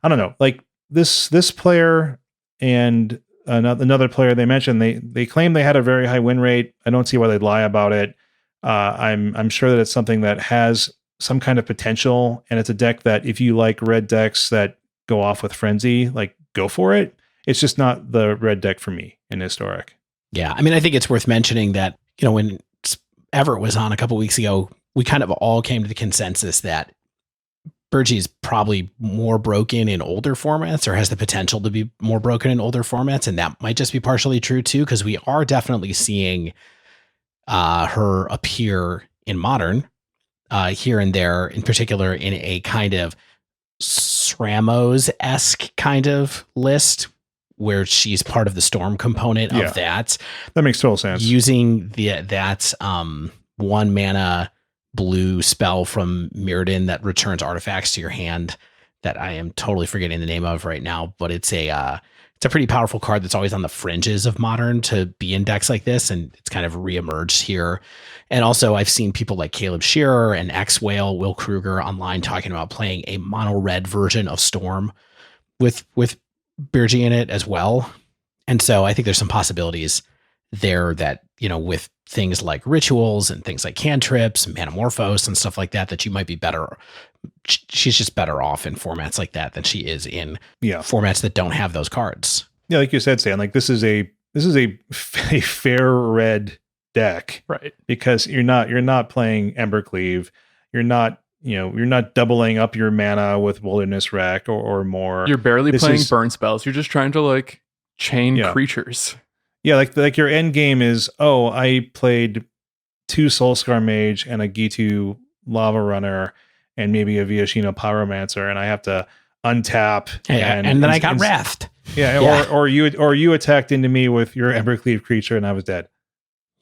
I don't know, like this player and another player they mentioned, they claim they had a very high win rate. I don't see why they'd lie about it. I'm sure that it's something that has some kind of potential, and it's a deck that if you like red decks that go off with Frenzy, like go for it. It's just not the red deck for me in Historic. Yeah, I mean, I think it's worth mentioning that, when Everett was on a couple weeks ago, we kind of all came to the consensus that Birgi is probably more broken in older formats, or has the potential to be more broken in older formats. And that might just be partially true too, because we are definitely seeing her appear in Modern here and there, in particular in a kind of Sramos-esque kind of list where she's part of the storm component of that. That makes total sense. Using that 1 mana blue spell from Mirrodin that returns artifacts to your hand that I am totally forgetting the name of right now, but it's a pretty powerful card that's always on the fringes of Modern to be in decks like this, and it's kind of reemerged here. And also I've seen people like Caleb Shearer and X-Whale, Will Kruger online talking about playing a mono red version of Storm with Birgi in it as well. And so I think there's some possibilities there that, with things like rituals and things like cantrips and Manamorphose and stuff like that, that you might be better. She's just better off in formats like that than she is in formats that don't have those cards. Yeah, like you said, Stan, like this is a fair red deck, right? Because you're not playing Embercleave, you're not doubling up your mana with Wilderness Wreck or more. You're barely playing burn spells. You're just trying to like chain creatures. Yeah, like your end game is, I played 2 Soulscar Mage and a Gitu Lava Runner and maybe a Viashino Pyromancer, and I have to untap. And then I got Wrathed. Yeah, or you attacked into me with your Embercleave creature and I was dead.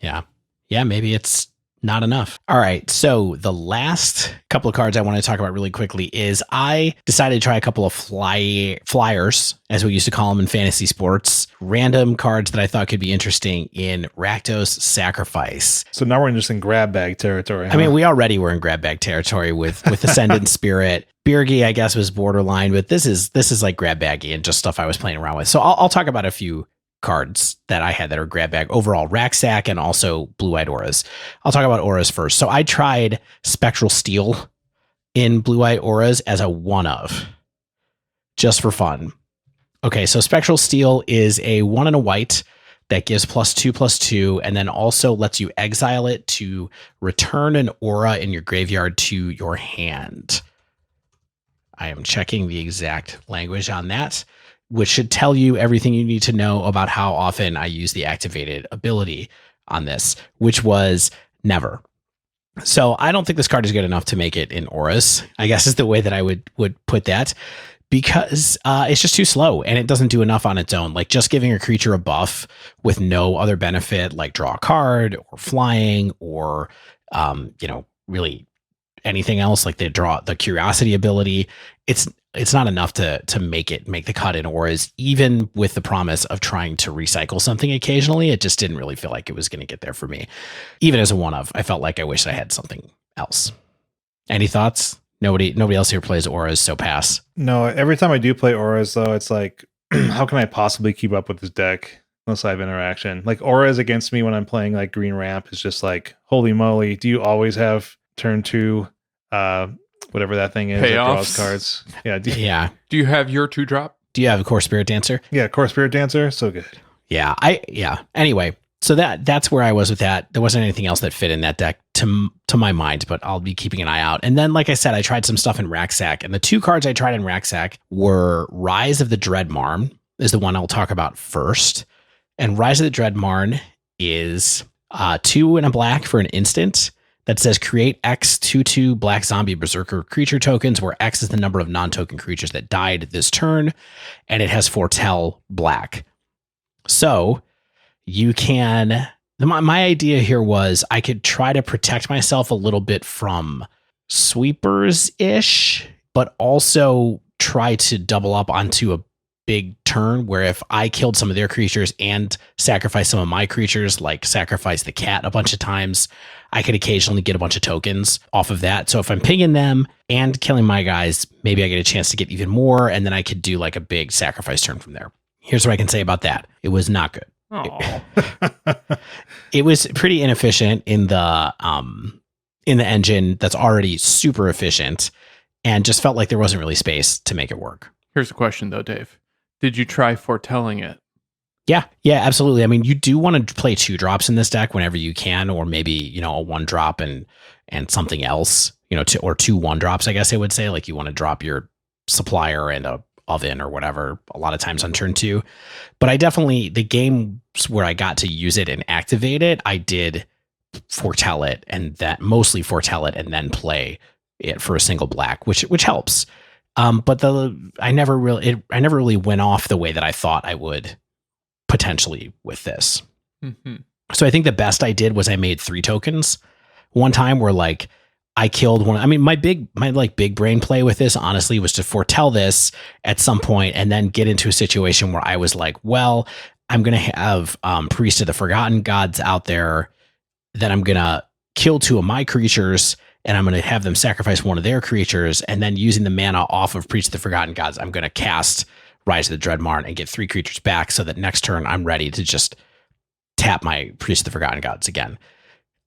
Yeah, maybe it's not enough. All right, so the last couple of cards I want to talk about really quickly is I decided to try a couple of flyers, as we used to call them in fantasy sports, random cards that I thought could be interesting in Rakdos Sacrifice. So now we're just in grab bag territory. I mean, we already were in grab bag territory with Ascendant Spirit. Birgi, I guess, was borderline, but this is like grab baggy and just stuff I was playing around with. So I'll talk about a few cards that I had that are grab bag overall, Racksack and also blue-eyed auras. I'll talk about auras first. So I tried Spectral Steel in blue-eyed auras as a one-of, just for fun. Okay, so Spectral Steel is a 1 and a white that gives +2/+2, and then also lets you exile it to return an aura in your graveyard to your hand. I am checking the exact language on that, which should tell you everything you need to know about how often I use the activated ability on this, which was never. So I don't think this card is good enough to make it in auras, I guess is the way that I would put that, because it's just too slow and it doesn't do enough on its own. Like just giving a creature a buff with no other benefit, like draw a card or flying or, really anything else, like the curiosity ability, it's not enough to make the cut in auras, even with the promise of trying to recycle something occasionally. It just didn't really feel like it was going to get there for me. Even as a one of, I felt like I wish I had something else. Any thoughts? Nobody else here plays auras, so pass. No, every time I do play auras, though, it's like, how can I possibly keep up with this deck unless I have interaction? Like, auras against me when I'm playing like green ramp is just like, holy moly, do you always have turn 2, whatever that thing is, that draws cards? Yeah. Do you have your 2-drop? Do you have a Core Spirit Dancer? Yeah, Core Spirit Dancer, so good. Yeah, Anyway, so that's where I was with that. There wasn't anything else that fit in that deck to my mind, but I'll be keeping an eye out. And then, like I said, I tried some stuff in Racksack, and the 2 cards I tried in Racksack were Rise of the Dread Marn, is the one I'll talk about first. And Rise of the Dread Marn is 2 and a black for an instant that says create X 2/2 black zombie berserker creature tokens, where X is the number of non-token creatures that died this turn, and it has foretell black. So you can, my idea here was I could try to protect myself a little bit from sweepers-ish, but also try to double up onto a big turn where if I killed some of their creatures and sacrificed some of my creatures, like sacrifice the cat a bunch of times, I could occasionally get a bunch of tokens off of that. So if I'm pinging them and killing my guys, maybe I get a chance to get even more, and then I could do like a big sacrifice turn from there. Here's what I can say about that. It was not good. It was pretty inefficient in the engine that's already super efficient, and just felt like there wasn't really space to make it work. Here's a question though, Dave. Did you try foretelling it? Yeah, absolutely. I mean, you do want to play 2-drops in this deck whenever you can, or maybe, a 1-drop and something else, or 2 1-drops, I guess I would say. Like, you want to drop your supplier and a oven or whatever a lot of times on turn 2. But I definitely, the games where I got to use it and activate it, I did foretell it, and that mostly foretell it and then play it for a single black, which helps. But I never really went off the way that I thought I would potentially with this. Mm-hmm. So I think the best I did was I made 3 tokens one time where like I killed one. I mean, my big brain play with this honestly was to foretell this at some point and then get into a situation where I was like, well, I'm going to have Priest of the Forgotten Gods out there. Then I'm going to kill 2 of my creatures, and I'm going to have them sacrifice one of their creatures. And then using the mana off of Priest of the Forgotten Gods, I'm going to cast Rise of the Dread Marn and get 3 creatures back so that next turn I'm ready to just tap my Priest of the Forgotten Gods again.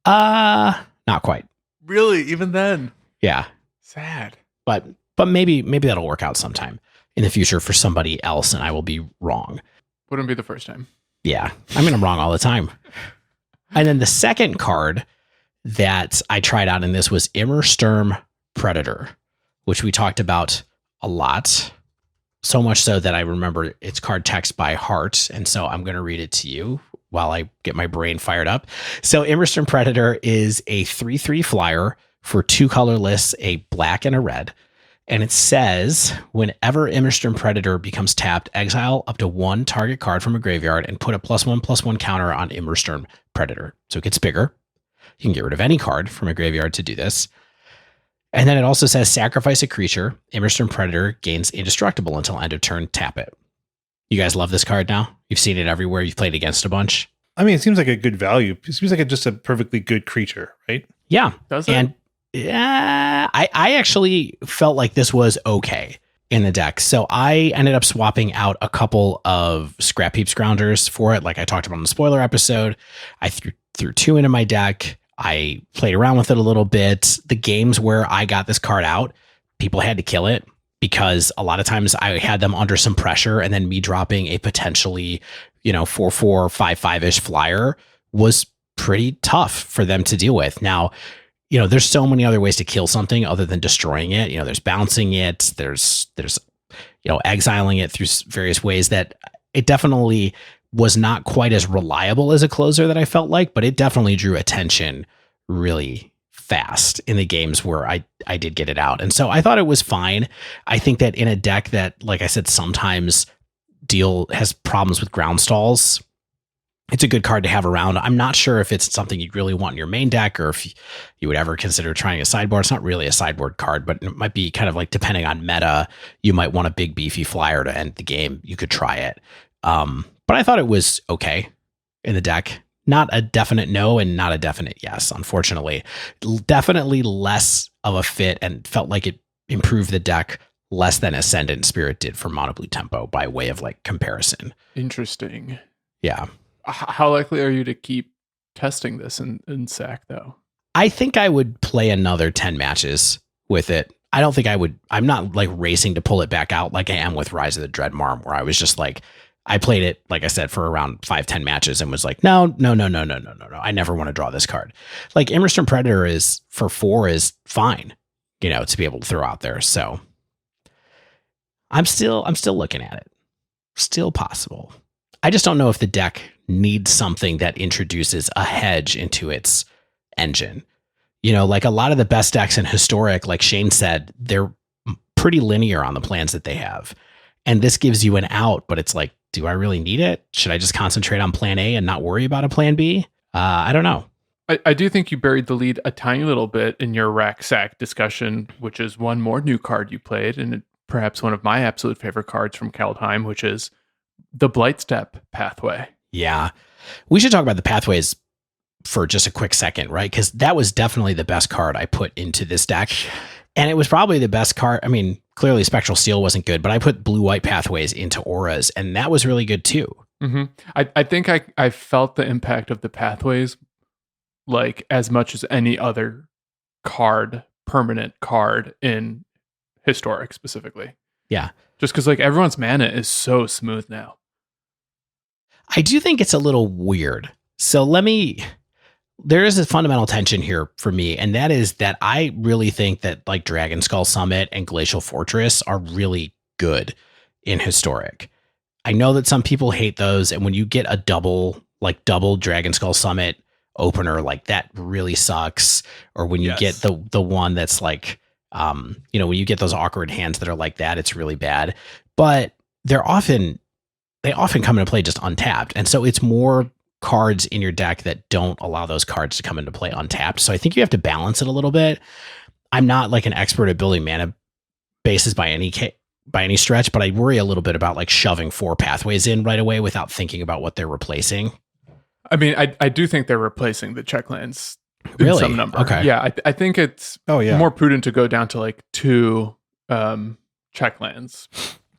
Not quite. Really? Even then? Yeah. Sad. But maybe that'll work out sometime in the future for somebody else, and I will be wrong. Wouldn't be the first time. Yeah. I mean, I'm wrong all the time. And then the second card that I tried out in this was Immersturm Predator, which we talked about a lot. So much so that I remember its card text by heart. And so I'm going to read it to you while I get my brain fired up. So Immersturm Predator is a 3/3 flyer for 2 colorless, a black and a red. And it says, whenever Immersturm Predator becomes tapped, exile up to 1 target card from a graveyard and put a +1/+1 counter on Immersturm Predator. So it gets bigger. You can get rid of any card from a graveyard to do this. And then it also says, sacrifice a creature. Immersturm Predator gains indestructible until end of turn, tap it. You guys love this card now? You've seen it everywhere. You've played against a bunch. I mean, it seems like a good value. It seems like just a perfectly good creature, right? Yeah. Does it? And I actually felt like this was okay in the deck. So I ended up swapping out a couple of Scrap Heap Scroungers for it. Like I talked about in the spoiler episode. I threw 2 into my deck. I played around with it a little bit. The games where I got this card out, people had to kill it because a lot of times I had them under some pressure, and then me dropping a potentially, 4/4, 5/5-ish flyer was pretty tough for them to deal with. Now, there's so many other ways to kill something other than destroying it. There's bouncing it, there's exiling it through various ways that it definitely was not quite as reliable as a closer that I felt like, but it definitely drew attention really fast in the games where I did get it out. And so I thought it was fine. I think that in a deck that, like I said, sometimes has problems with ground stalls, it's a good card to have around. I'm not sure if it's something you'd really want in your main deck or if you would ever consider trying a sideboard. It's not really a sideboard card, but it might be kind of like, depending on meta, you might want a big beefy flyer to end the game. You could try it. But I thought it was okay in the deck. Not a definite no and not a definite yes, unfortunately. Definitely less of a fit and felt like it improved the deck less than Ascendant Spirit did for Mono Blue Tempo by way of like comparison. Interesting. Yeah. How likely are you to keep testing this in SAC, though? I think I would play another 10 matches with it. I don't think I would. I'm not like racing to pull it back out like I am with Rise of the Dread Marm, where I was just like, I played it, like I said, for around 5-10 matches and was like, no. I never want to draw this card. Like Immersturm Predator is for 4 is fine, to be able to throw out there. So I'm still looking at it. Still possible. I just don't know if the deck needs something that introduces a hedge into its engine. Like a lot of the best decks in Historic, like Shane said, they're pretty linear on the plans that they have. And this gives you an out, but it's like, do I really need it? Should I just concentrate on plan A and not worry about a plan B? I don't know. I do think you buried the lead a tiny little bit in your rack sack discussion, which is one more new card you played, and perhaps one of my absolute favorite cards from Kaldheim, which is the Blightstep pathway. Yeah. We should talk about the pathways for just a quick second, right? Because that was definitely the best card I put into this deck. And it was probably the best card. I mean, clearly Spectral Steel wasn't good, but I put blue-white pathways into auras, and that was really good too. Mm-hmm. I think I felt the impact of the pathways like as much as any other permanent card in Historic specifically. Yeah. Just because like everyone's mana is so smooth now. I do think it's a little weird. So there is a fundamental tension here for me, and that is that I really think that like Dragon Skull Summit and Glacial Fortress are really good in Historic. I know that some people hate those, and when you get a double Dragon Skull Summit opener, like that really sucks. Or when you get the one that's like, when you get those awkward hands that are like that, it's really bad. But they often come into play just untapped, and so it's more cards in your deck that don't allow those cards to come into play untapped. So I think you have to balance it a little bit. I'm not like an expert at building mana bases by any stretch, but I worry a little bit about like shoving 4 pathways in right away without thinking about what they're replacing. I mean, I do think they're replacing the checklands really? In some number. Okay. Yeah, I think it's more prudent to go down to like 2 checklands.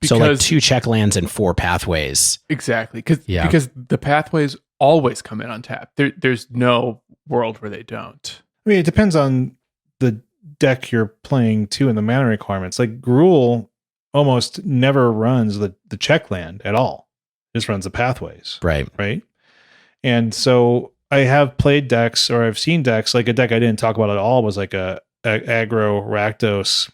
So like 2 checklands and 4 pathways. Exactly. Because the pathways always come in untapped. There's no world where they don't. I mean, it depends on the deck you're playing too and the mana requirements. Like Gruul almost never runs the checkland at all. It just runs the pathways. Right. And so I have played decks, or I've seen decks, like a deck I didn't talk about at all was like a aggro Rakdos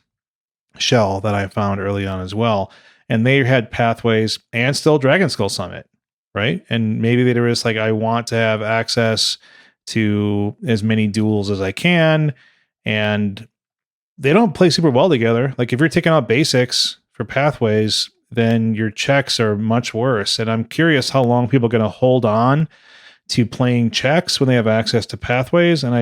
shell that I found early on as well. And they had pathways and still Dragon Skull Summit, right? And maybe they were just like, I want to have access to as many duels as I can. And they don't play super well together. Like if you're taking out basics for pathways, then your checks are much worse. And I'm curious how long people are going to hold on to playing checks when they have access to pathways. And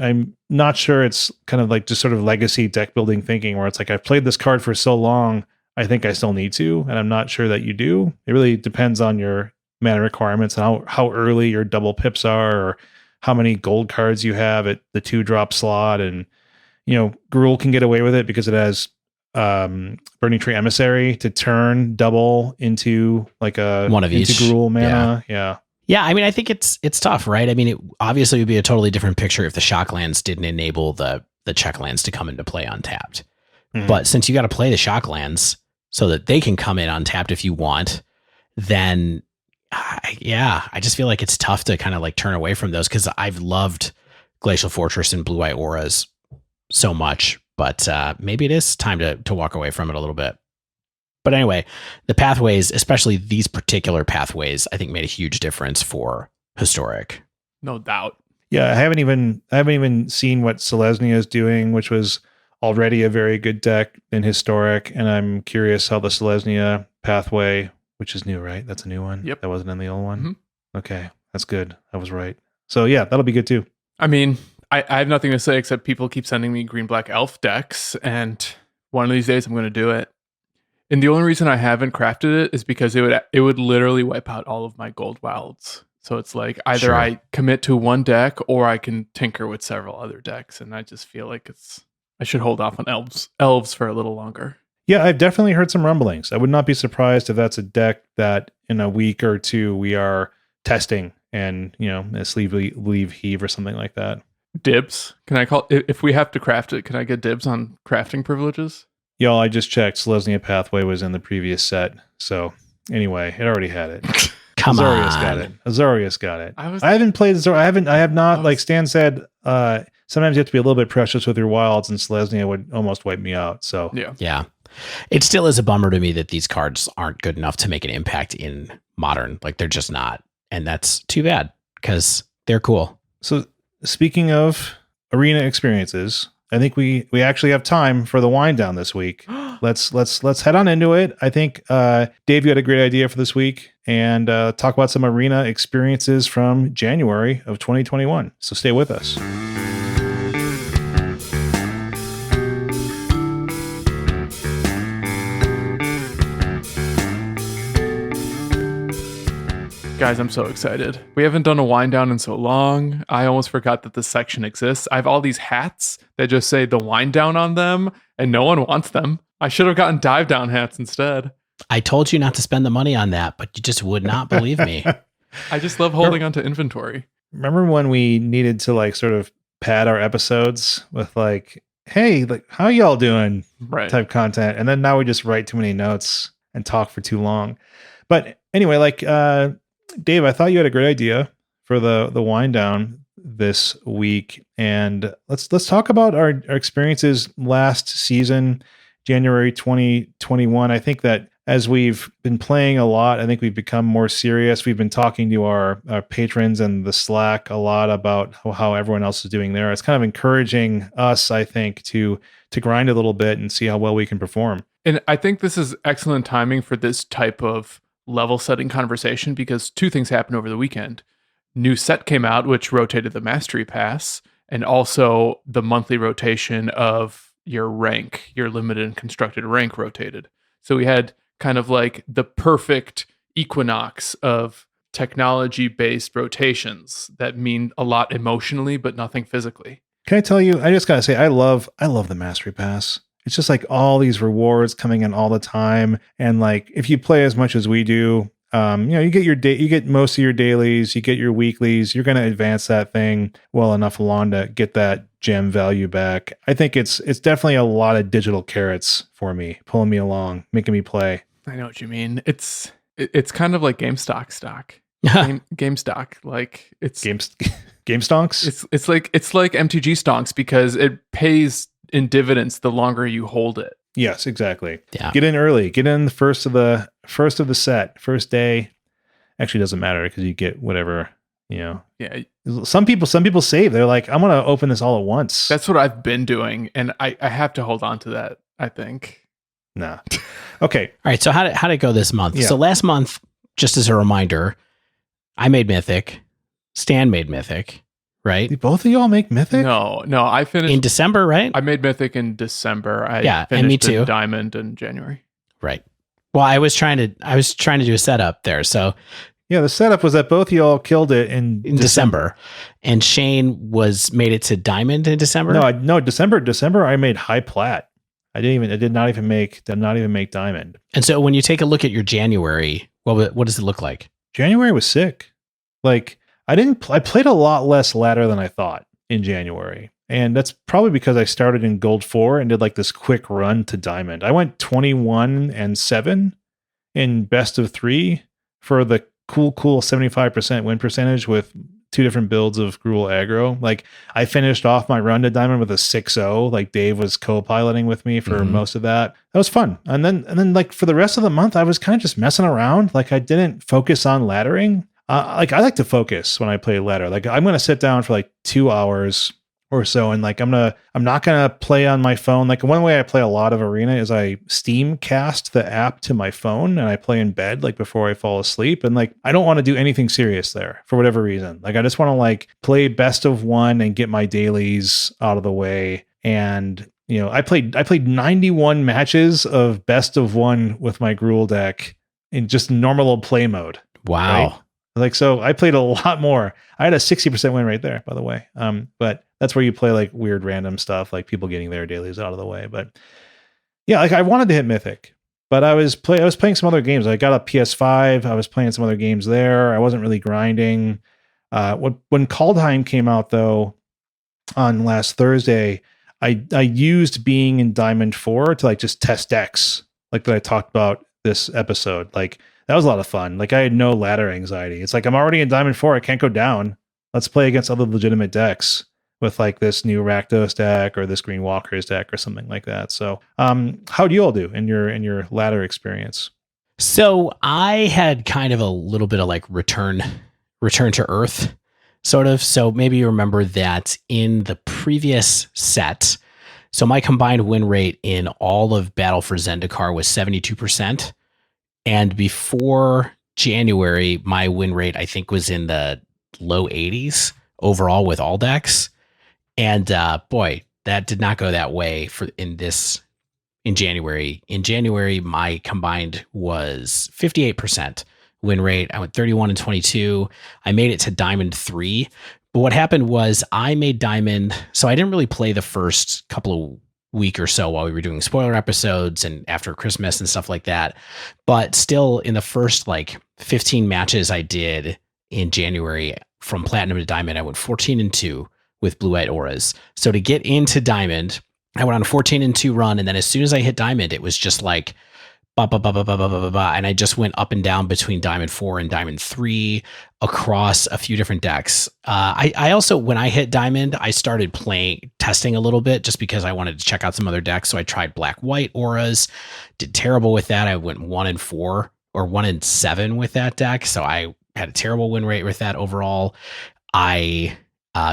I'm not sure it's kind of like just sort of legacy deck building thinking where it's like, I've played this card for so long, I think I still need to, and I'm not sure that you do. It really depends on your mana requirements and how early your double pips are, or how many gold cards you have at the 2-drop slot. And, Gruul can get away with it because it has Burning Tree Emissary to turn double into like one of into each Gruul mana. Yeah. I mean, I think it's tough, right? I mean, it obviously would be a totally different picture if the Shocklands didn't enable the checklands to come into play untapped. Mm-hmm. But since you got to play the Shocklands so that they can come in untapped if you want, then I just feel like it's tough to kind of like turn away from those, because I've loved Glacial Fortress and Blue-White Auras so much, but maybe it is time to walk away from it a little bit. But anyway, the pathways, especially these particular pathways, I think made a huge difference for Historic. No doubt. Yeah, I haven't even seen what Selesnya is doing, which was already a very good deck in Historic, and I'm curious how the Selesnya pathway, which is new, right? That's a new one. Yep. That wasn't in the old one. Mm-hmm. Okay. That's good. I was right. So yeah, that'll be good too. I mean, I have nothing to say except people keep sending me green-black elf decks, and one of these days I'm going to do it. And the only reason I haven't crafted it is because it would literally wipe out all of my gold wilds. So it's like either I commit to one deck or I can tinker with several other decks, and I just feel like I should hold off on elves for a little longer. Yeah, I've definitely heard some rumblings. I would not be surprised if that's a deck that in a week or two we are testing and, a leave heave or something like that. Dibs? Can I call if we have to craft it, can I get dibs on crafting privileges? Y'all, I just checked. Selesnya Pathway was in the previous set. So anyway, it already had it. Come Azorius on. got it. Azorius got it. I haven't played Azorius. I have not, like Stan said, sometimes you have to be a little bit precious with your wilds, and Selesnya would almost wipe me out. So Yeah. It still is a bummer to me that these cards aren't good enough to make an impact in Modern. Like, they're just not. And that's too bad because they're cool. So speaking of arena experiences, I think we actually have time for the wind down this week. Let's head on into it. I think Dave, you had a great idea for this week, and talk about some arena experiences from January of 2021. So stay with us. Guys, I'm so excited. We haven't done a wind down in so long. I almost forgot that this section exists. I have all these hats that just say the wind down on them, and no one wants them. I should have gotten dive down hats instead. I told you not to spend the money on that, but you just would not believe me. I just love holding onto inventory. Remember when we needed to like sort of pad our episodes with like, hey, like, how y'all doing? Right. Type content. And then now we just write too many notes and talk for too long. But anyway, like, Dave, I thought you had a great idea for the wind down this week, and let's talk about our experiences last season, January 2021. I think that as we've been playing a lot, I think we've become more serious. We've been talking to our patrons and the Slack a lot about how everyone else is doing there. It's kind of encouraging us, I think, to grind a little bit and see how well we can perform. And I think this is excellent timing for this type of level setting conversation because two things happened over the weekend. New set came out, which rotated the Mastery Pass, and also the monthly rotation of your rank, your limited and constructed rank rotated. So we had kind of like the perfect equinox of technology-based rotations that mean a lot emotionally, but nothing physically. Can I tell you, I just got to say, I love the Mastery Pass. It's just like all these rewards coming in all the time. And like, if you play as much as we do, you get you get most of your dailies, you get your weeklies, you're going to advance that thing well enough along to get that gem value back. I think it's definitely a lot of digital carrots for me, pulling me along, making me play. I know what you mean. It's kind of like GameStop stock. GameStop, like it's GameStonks. It's like MTG stonks because it pays in dividends the longer you hold it. Yes, exactly. Yeah. Get in early. Get in the first of the set, first day. Actually, doesn't matter because you get whatever, Yeah. Some people save. They're like, I'm gonna open this all at once. That's what I've been doing, and I have to hold on to that, I think. Nah. Okay. All right. So how did it go this month? Yeah. So last month, just as a reminder, I made Mythic. Stan made Mythic, right? Did both of y'all make Mythic? No, I finished In December, right? I made Mythic in December. I and finished me too. in Diamond in January. Right. Well, I was trying to do a setup there. So Yeah, the setup was that both of y'all killed it in December, and Shane made it to Diamond in December. No, December I made high plat. I did not even make Diamond. And so when you take a look at your January, what does it look like? January was sick. Like I played a lot less ladder than I thought in January. And that's probably because I started in Gold 4 and did like this quick run to Diamond. I went 21-7 in best of 3 for the cool 75% win percentage with 2 different builds of Gruul aggro. Like I finished off my run to Diamond with a 6-0. Like Dave was co-piloting with me for most of that. That was fun. And then like for the rest of the month, I was kind of just messing around. Like I didn't focus on laddering. Like I like to focus when I play ladder. Like I'm going to sit down for like 2 hours or so. And like, I'm not gonna play on my phone. Like one way I play a lot of Arena is I Steam cast the app to my phone and I play in bed like before I fall asleep. And like, I don't want to do anything serious there for whatever reason. Like I just want to like play best of one and get my dailies out of the way. And you know, I played 91 matches of best of one with my Gruul deck in just normal play mode. Wow. Right? Like, so I played a lot more. I had a 60% win rate there, by the way. But that's where you play like weird random stuff, like people getting their dailies out of the way. But yeah, like I wanted to hit Mythic, but I was playing some other games. I got a PS5. I was playing some other games there. I wasn't really grinding. When Kaldheim came out though, on last Thursday, I used being in Diamond 4 to like just test decks, like that I talked about this episode. Like that was a lot of fun. Like I had no ladder anxiety. It's like I'm already in Diamond 4. I can't go down. Let's play against other legitimate decks with like this new Rakdos deck or this Green Walkers deck or something like that. So how do you all do in your ladder experience? So I had kind of a little bit of like return to earth sort of. So maybe you remember that in the previous set, so my combined win rate in all of Battle for Zendikar was 72%. And before January, my win rate, I think, was in the low 80s overall with all decks. And boy, that did not go that way in January. In January, my combined was 58% win rate. I went 31 and 22. I made it to Diamond 3. But what happened was I made Diamond. So I didn't really play the first couple of week or so while we were doing spoiler episodes and after Christmas and stuff like that. But still in the first like 15 matches I did in January from Platinum to Diamond, I went 14 and 2 with blue-white auras. So to get into Diamond, I went on a 14 and 2 run. And then as soon as I hit Diamond, it was just like, and I just went up and down between Diamond 4 and Diamond 3 across a few different decks. I also, when I hit Diamond, I started testing a little bit just because I wanted to check out some other decks. So I tried black-white auras, did terrible with that. I went 1 and 4 or 1 and 7 with that deck. So I had a terrible win rate with that overall. I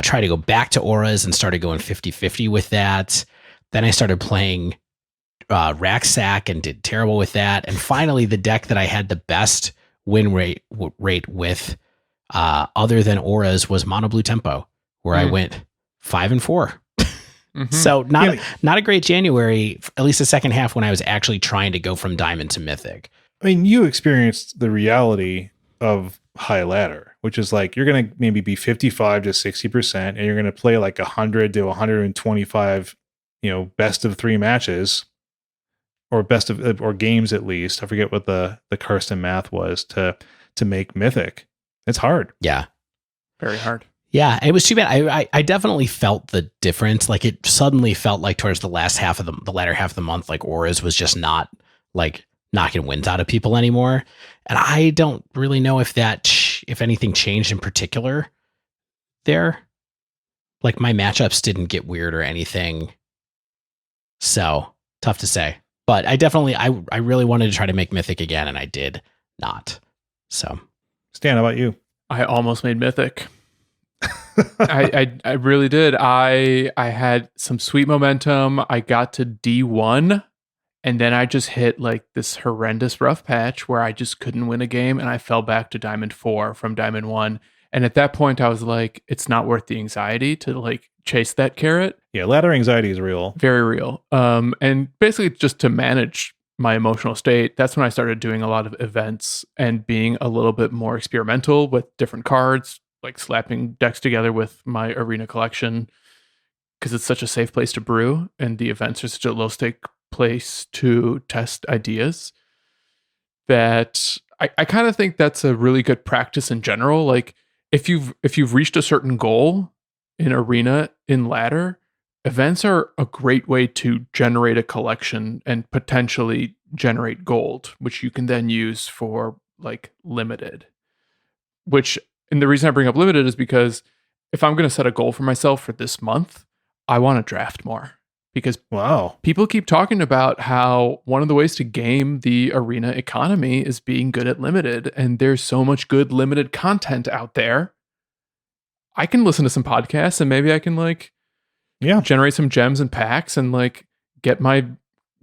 tried to go back to auras and started going 50-50 with that. Then I started playing Racksack and did terrible with that. And finally, the deck that I had the best win rate with, other than auras, was Mono Blue Tempo, where I went 5 and 4. So not a great January, at least the second half when I was actually trying to go from Diamond to Mythic. I mean, you experienced the reality of high ladder, which is like you're going to maybe be 55 to 60%, and you're going to play like 100 to 125, best of 3 matches. Or or games at least. I forget what the Karsten math was to make Mythic. It's hard. Yeah, very hard. Yeah, it was too bad. I definitely felt the difference. Like it suddenly felt like towards the last half of the latter half of the month, like auras was just not like knocking wins out of people anymore. And I don't really know if anything changed in particular there. Like my matchups didn't get weird or anything. So tough to say. But I really wanted to try to make Mythic again, and I did not. So, Stan, how about you? I almost made Mythic. I really did. I had some sweet momentum. I got to D1, and then I just hit like this horrendous rough patch where I just couldn't win a game, and I fell back to Diamond 4 from Diamond 1. And at that point, I was like, it's not worth the anxiety to like chase that carrot. Yeah, ladder anxiety is real. Very real. And basically just to manage my emotional state, that's when I started doing a lot of events and being a little bit more experimental with different cards, like slapping decks together with my arena collection, because it's such a safe place to brew and the events are such a low stake place to test ideas, that I kind of think that's a really good practice in general. Like if you've reached a certain goal in arena, in ladder, events are a great way to generate a collection and potentially generate gold, which you can then use for like limited. And the reason I bring up limited is because if I'm going to set a goal for myself for this month, I want to draft more, because people keep talking about how one of the ways to game the arena economy is being good at limited, and there's so much good limited content out there. I can listen to some podcasts and maybe I can like Yeah. generate some gems and packs and like get my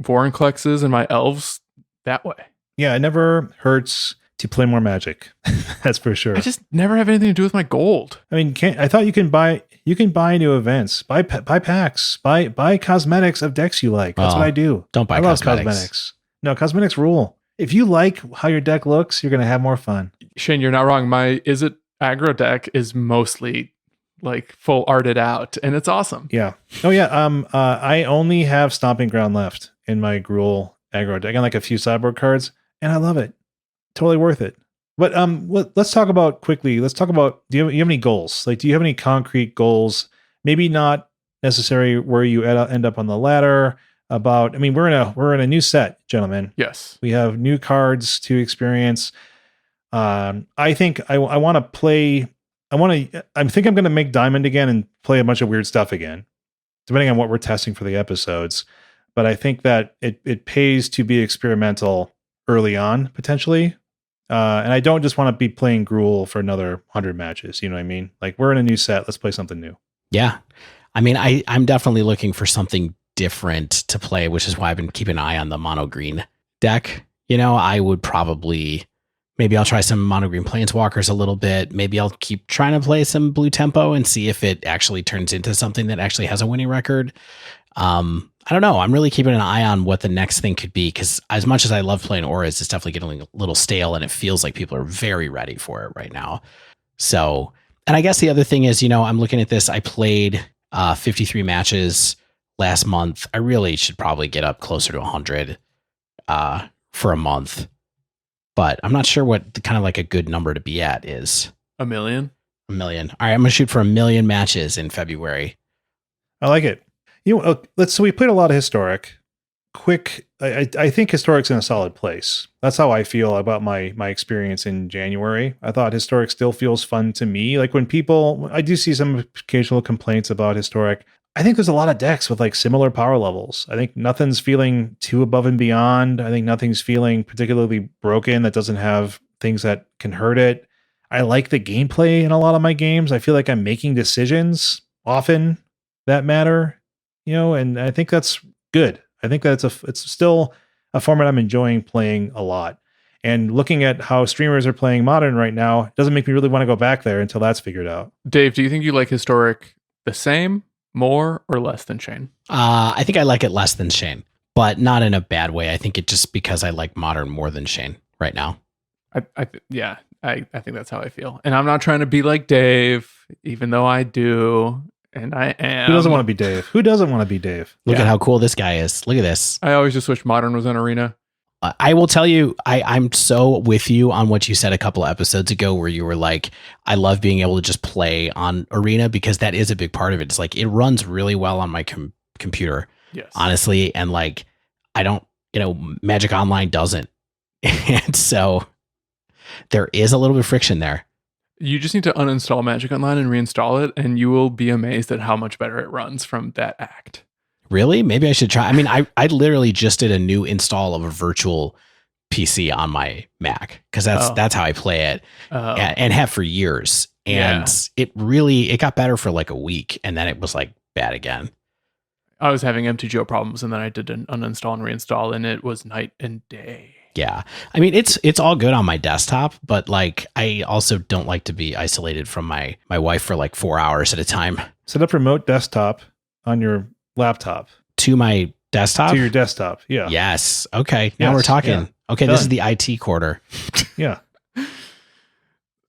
Vorinclexes and my elves that way. Yeah, it never hurts to play more Magic. That's for sure. I just never have anything to do with my gold. I mean, I thought you can buy new events, buy packs, buy cosmetics of decks you like. That's what I do. Don't buy I love cosmetics. cosmetics. No, cosmetics rule. If you like how your deck looks, you're going to have more fun. Shane, you're not wrong. My Is It aggro deck is mostly like full arted out, and it's awesome. Yeah. Oh yeah. I only have Stomping Ground left in my Gruul aggro deck and like a few sideboard cards, and I love it. Totally worth it. But let's talk about quickly. Let's talk about, do you have any goals? Like, do you have any concrete goals? Maybe not necessary where you end up on the ladder. About, I mean, we're in a new set, gentlemen. Yes. We have new cards to experience. I think I want to play. I think I'm going to make Diamond again and play a bunch of weird stuff again, depending on what we're testing for the episodes. But I think that it pays to be experimental early on, potentially. And I don't just want to be playing Gruul for another 100 matches. You know what I mean? Like, we're in a new set. Let's play something new. Yeah. I mean, I'm definitely looking for something different to play, which is why I've been keeping an eye on the mono green deck. You know, I would probably, maybe I'll try some mono green planeswalkers a little bit. Maybe I'll keep trying to play some blue tempo and see if it actually turns into something that actually has a winning record. I don't know. I'm really keeping an eye on what the next thing could be, because as much as I love playing auras, it's definitely getting a little stale, and it feels like people are very ready for it right now. So, and I guess the other thing is, you know, I'm looking at this. I played 53 matches last month. I really should probably get up closer to 100 for a month, but I'm not sure what the kind of like a good number to be at is. 1 million? 1 million. All right, I'm gonna shoot for 1 million matches in February. I like it. You know, so we played a lot of Historic. Quick, I think Historic's in a solid place. That's how I feel about my experience in January. I thought Historic still feels fun to me. Like, when I do see some occasional complaints about Historic, I think there's a lot of decks with like similar power levels. I think nothing's feeling too above and beyond. I think nothing's feeling particularly broken that doesn't have things that can hurt it. I like the gameplay in a lot of my games. I feel like I'm making decisions often that matter. You know, and I think that's good. I think that it's still a format I'm enjoying playing a lot. And looking at how streamers are playing Modern right now doesn't make me really want to go back there until that's figured out. Dave, do you think you like Historic the same, more, or less than Shane? I think I like it less than Shane, but not in a bad way. I think it just because I like Modern more than Shane right now. I think that's how I feel. And I'm not trying to be like Dave, even though I do. And I am. Who doesn't want to be Dave? Who doesn't want to be Dave? Look at how cool this guy is. Look at this. I always just wish Modern was an arena. I will tell you, I'm so with you on what you said a couple of episodes ago, where you were like, I love being able to just play on arena, because that is a big part of it. It's like, it runs really well on my computer, yes, honestly. And like, I don't, Magic Online doesn't. And so there is a little bit of friction there. You just need to uninstall Magic Online and reinstall it, and you will be amazed at how much better it runs from that act. Really? Maybe I should try. I mean, I literally just did a new install of a virtual PC on my Mac, because that's how I play it, and have for years. And it got better for like a week, and then it was like bad again. I was having MTGO problems, and then I did an uninstall and reinstall, and it was night and day. Yeah. I mean, it's all good on my desktop, but like, I also don't like to be isolated from my wife for like 4 hours at a time. Set up remote desktop on your laptop. To my desktop? To your desktop, yeah. Yes. Okay. Now we're talking. Yeah. Okay, done. This is the IT quarter. Yeah.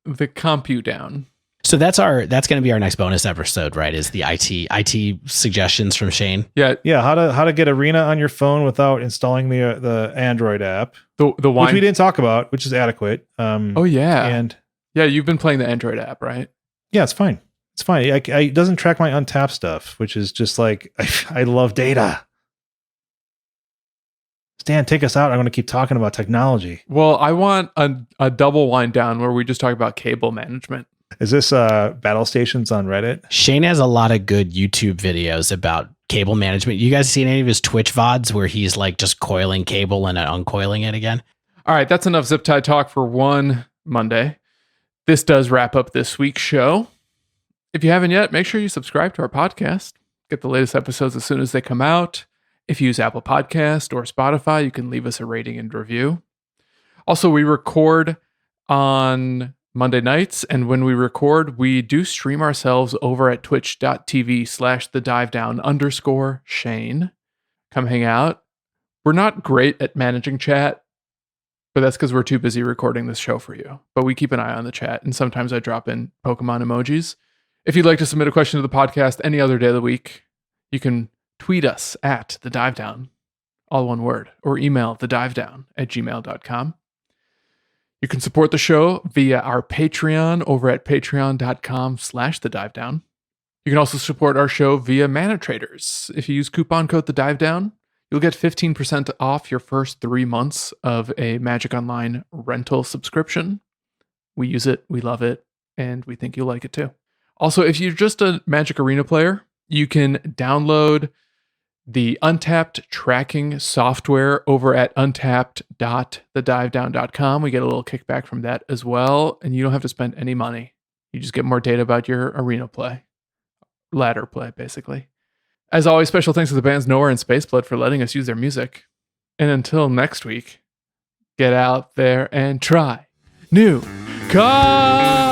The compute down. So that's going to be our next bonus episode, right? Is the IT suggestions from Shane? Yeah. Yeah. How to get Arena on your phone without installing the Android app. Which we didn't talk about, which is adequate. Oh yeah. And yeah, you've been playing the Android app, right? Yeah, it's fine. It's fine. It doesn't track my untapped stuff, which is just like, I love data. Stan, take us out. I'm going to keep talking about technology. Well, I want a double wind down where we just talk about cable management. Is this Battle Stations on Reddit? Shane has a lot of good YouTube videos about cable management. You guys seen any of his Twitch VODs where he's like just coiling cable and uncoiling it again? All right, that's enough zip tie talk for one Monday. This does wrap up this week's show. If you haven't yet, make sure you subscribe to our podcast. get the latest episodes as soon as they come out. If you use Apple Podcast or Spotify, you can leave us a rating and review. Also, we record on Monday nights, and when we record, we do stream ourselves over at twitch.tv/thedivedown_Shane. Come hang out. We're not great at managing chat, but that's because we're too busy recording this show for you. But we keep an eye on the chat, and sometimes I drop in Pokemon emojis. If you'd like to submit a question to the podcast any other day of the week, you can tweet us at The Dive Down, all one word, or email thedivedown@gmail.com. You can support the show via our Patreon over at patreon.com/thedivedown. You can also support our show via Mana Traders. If you use coupon code TheDiveDown, you'll get 15% off your first 3 months of a Magic Online rental subscription. We use it, we love it, and we think you'll like it too. Also, if you're just a Magic Arena player, you can download the Untapped tracking software over at untapped.thedivedown.com. We get a little kickback from that as well, and you don't have to spend any money. You just get more data about your arena play. Ladder play, basically. As always, special thanks to the bands Nowhere and Spaceblood for letting us use their music. And until next week, get out there and try new cards!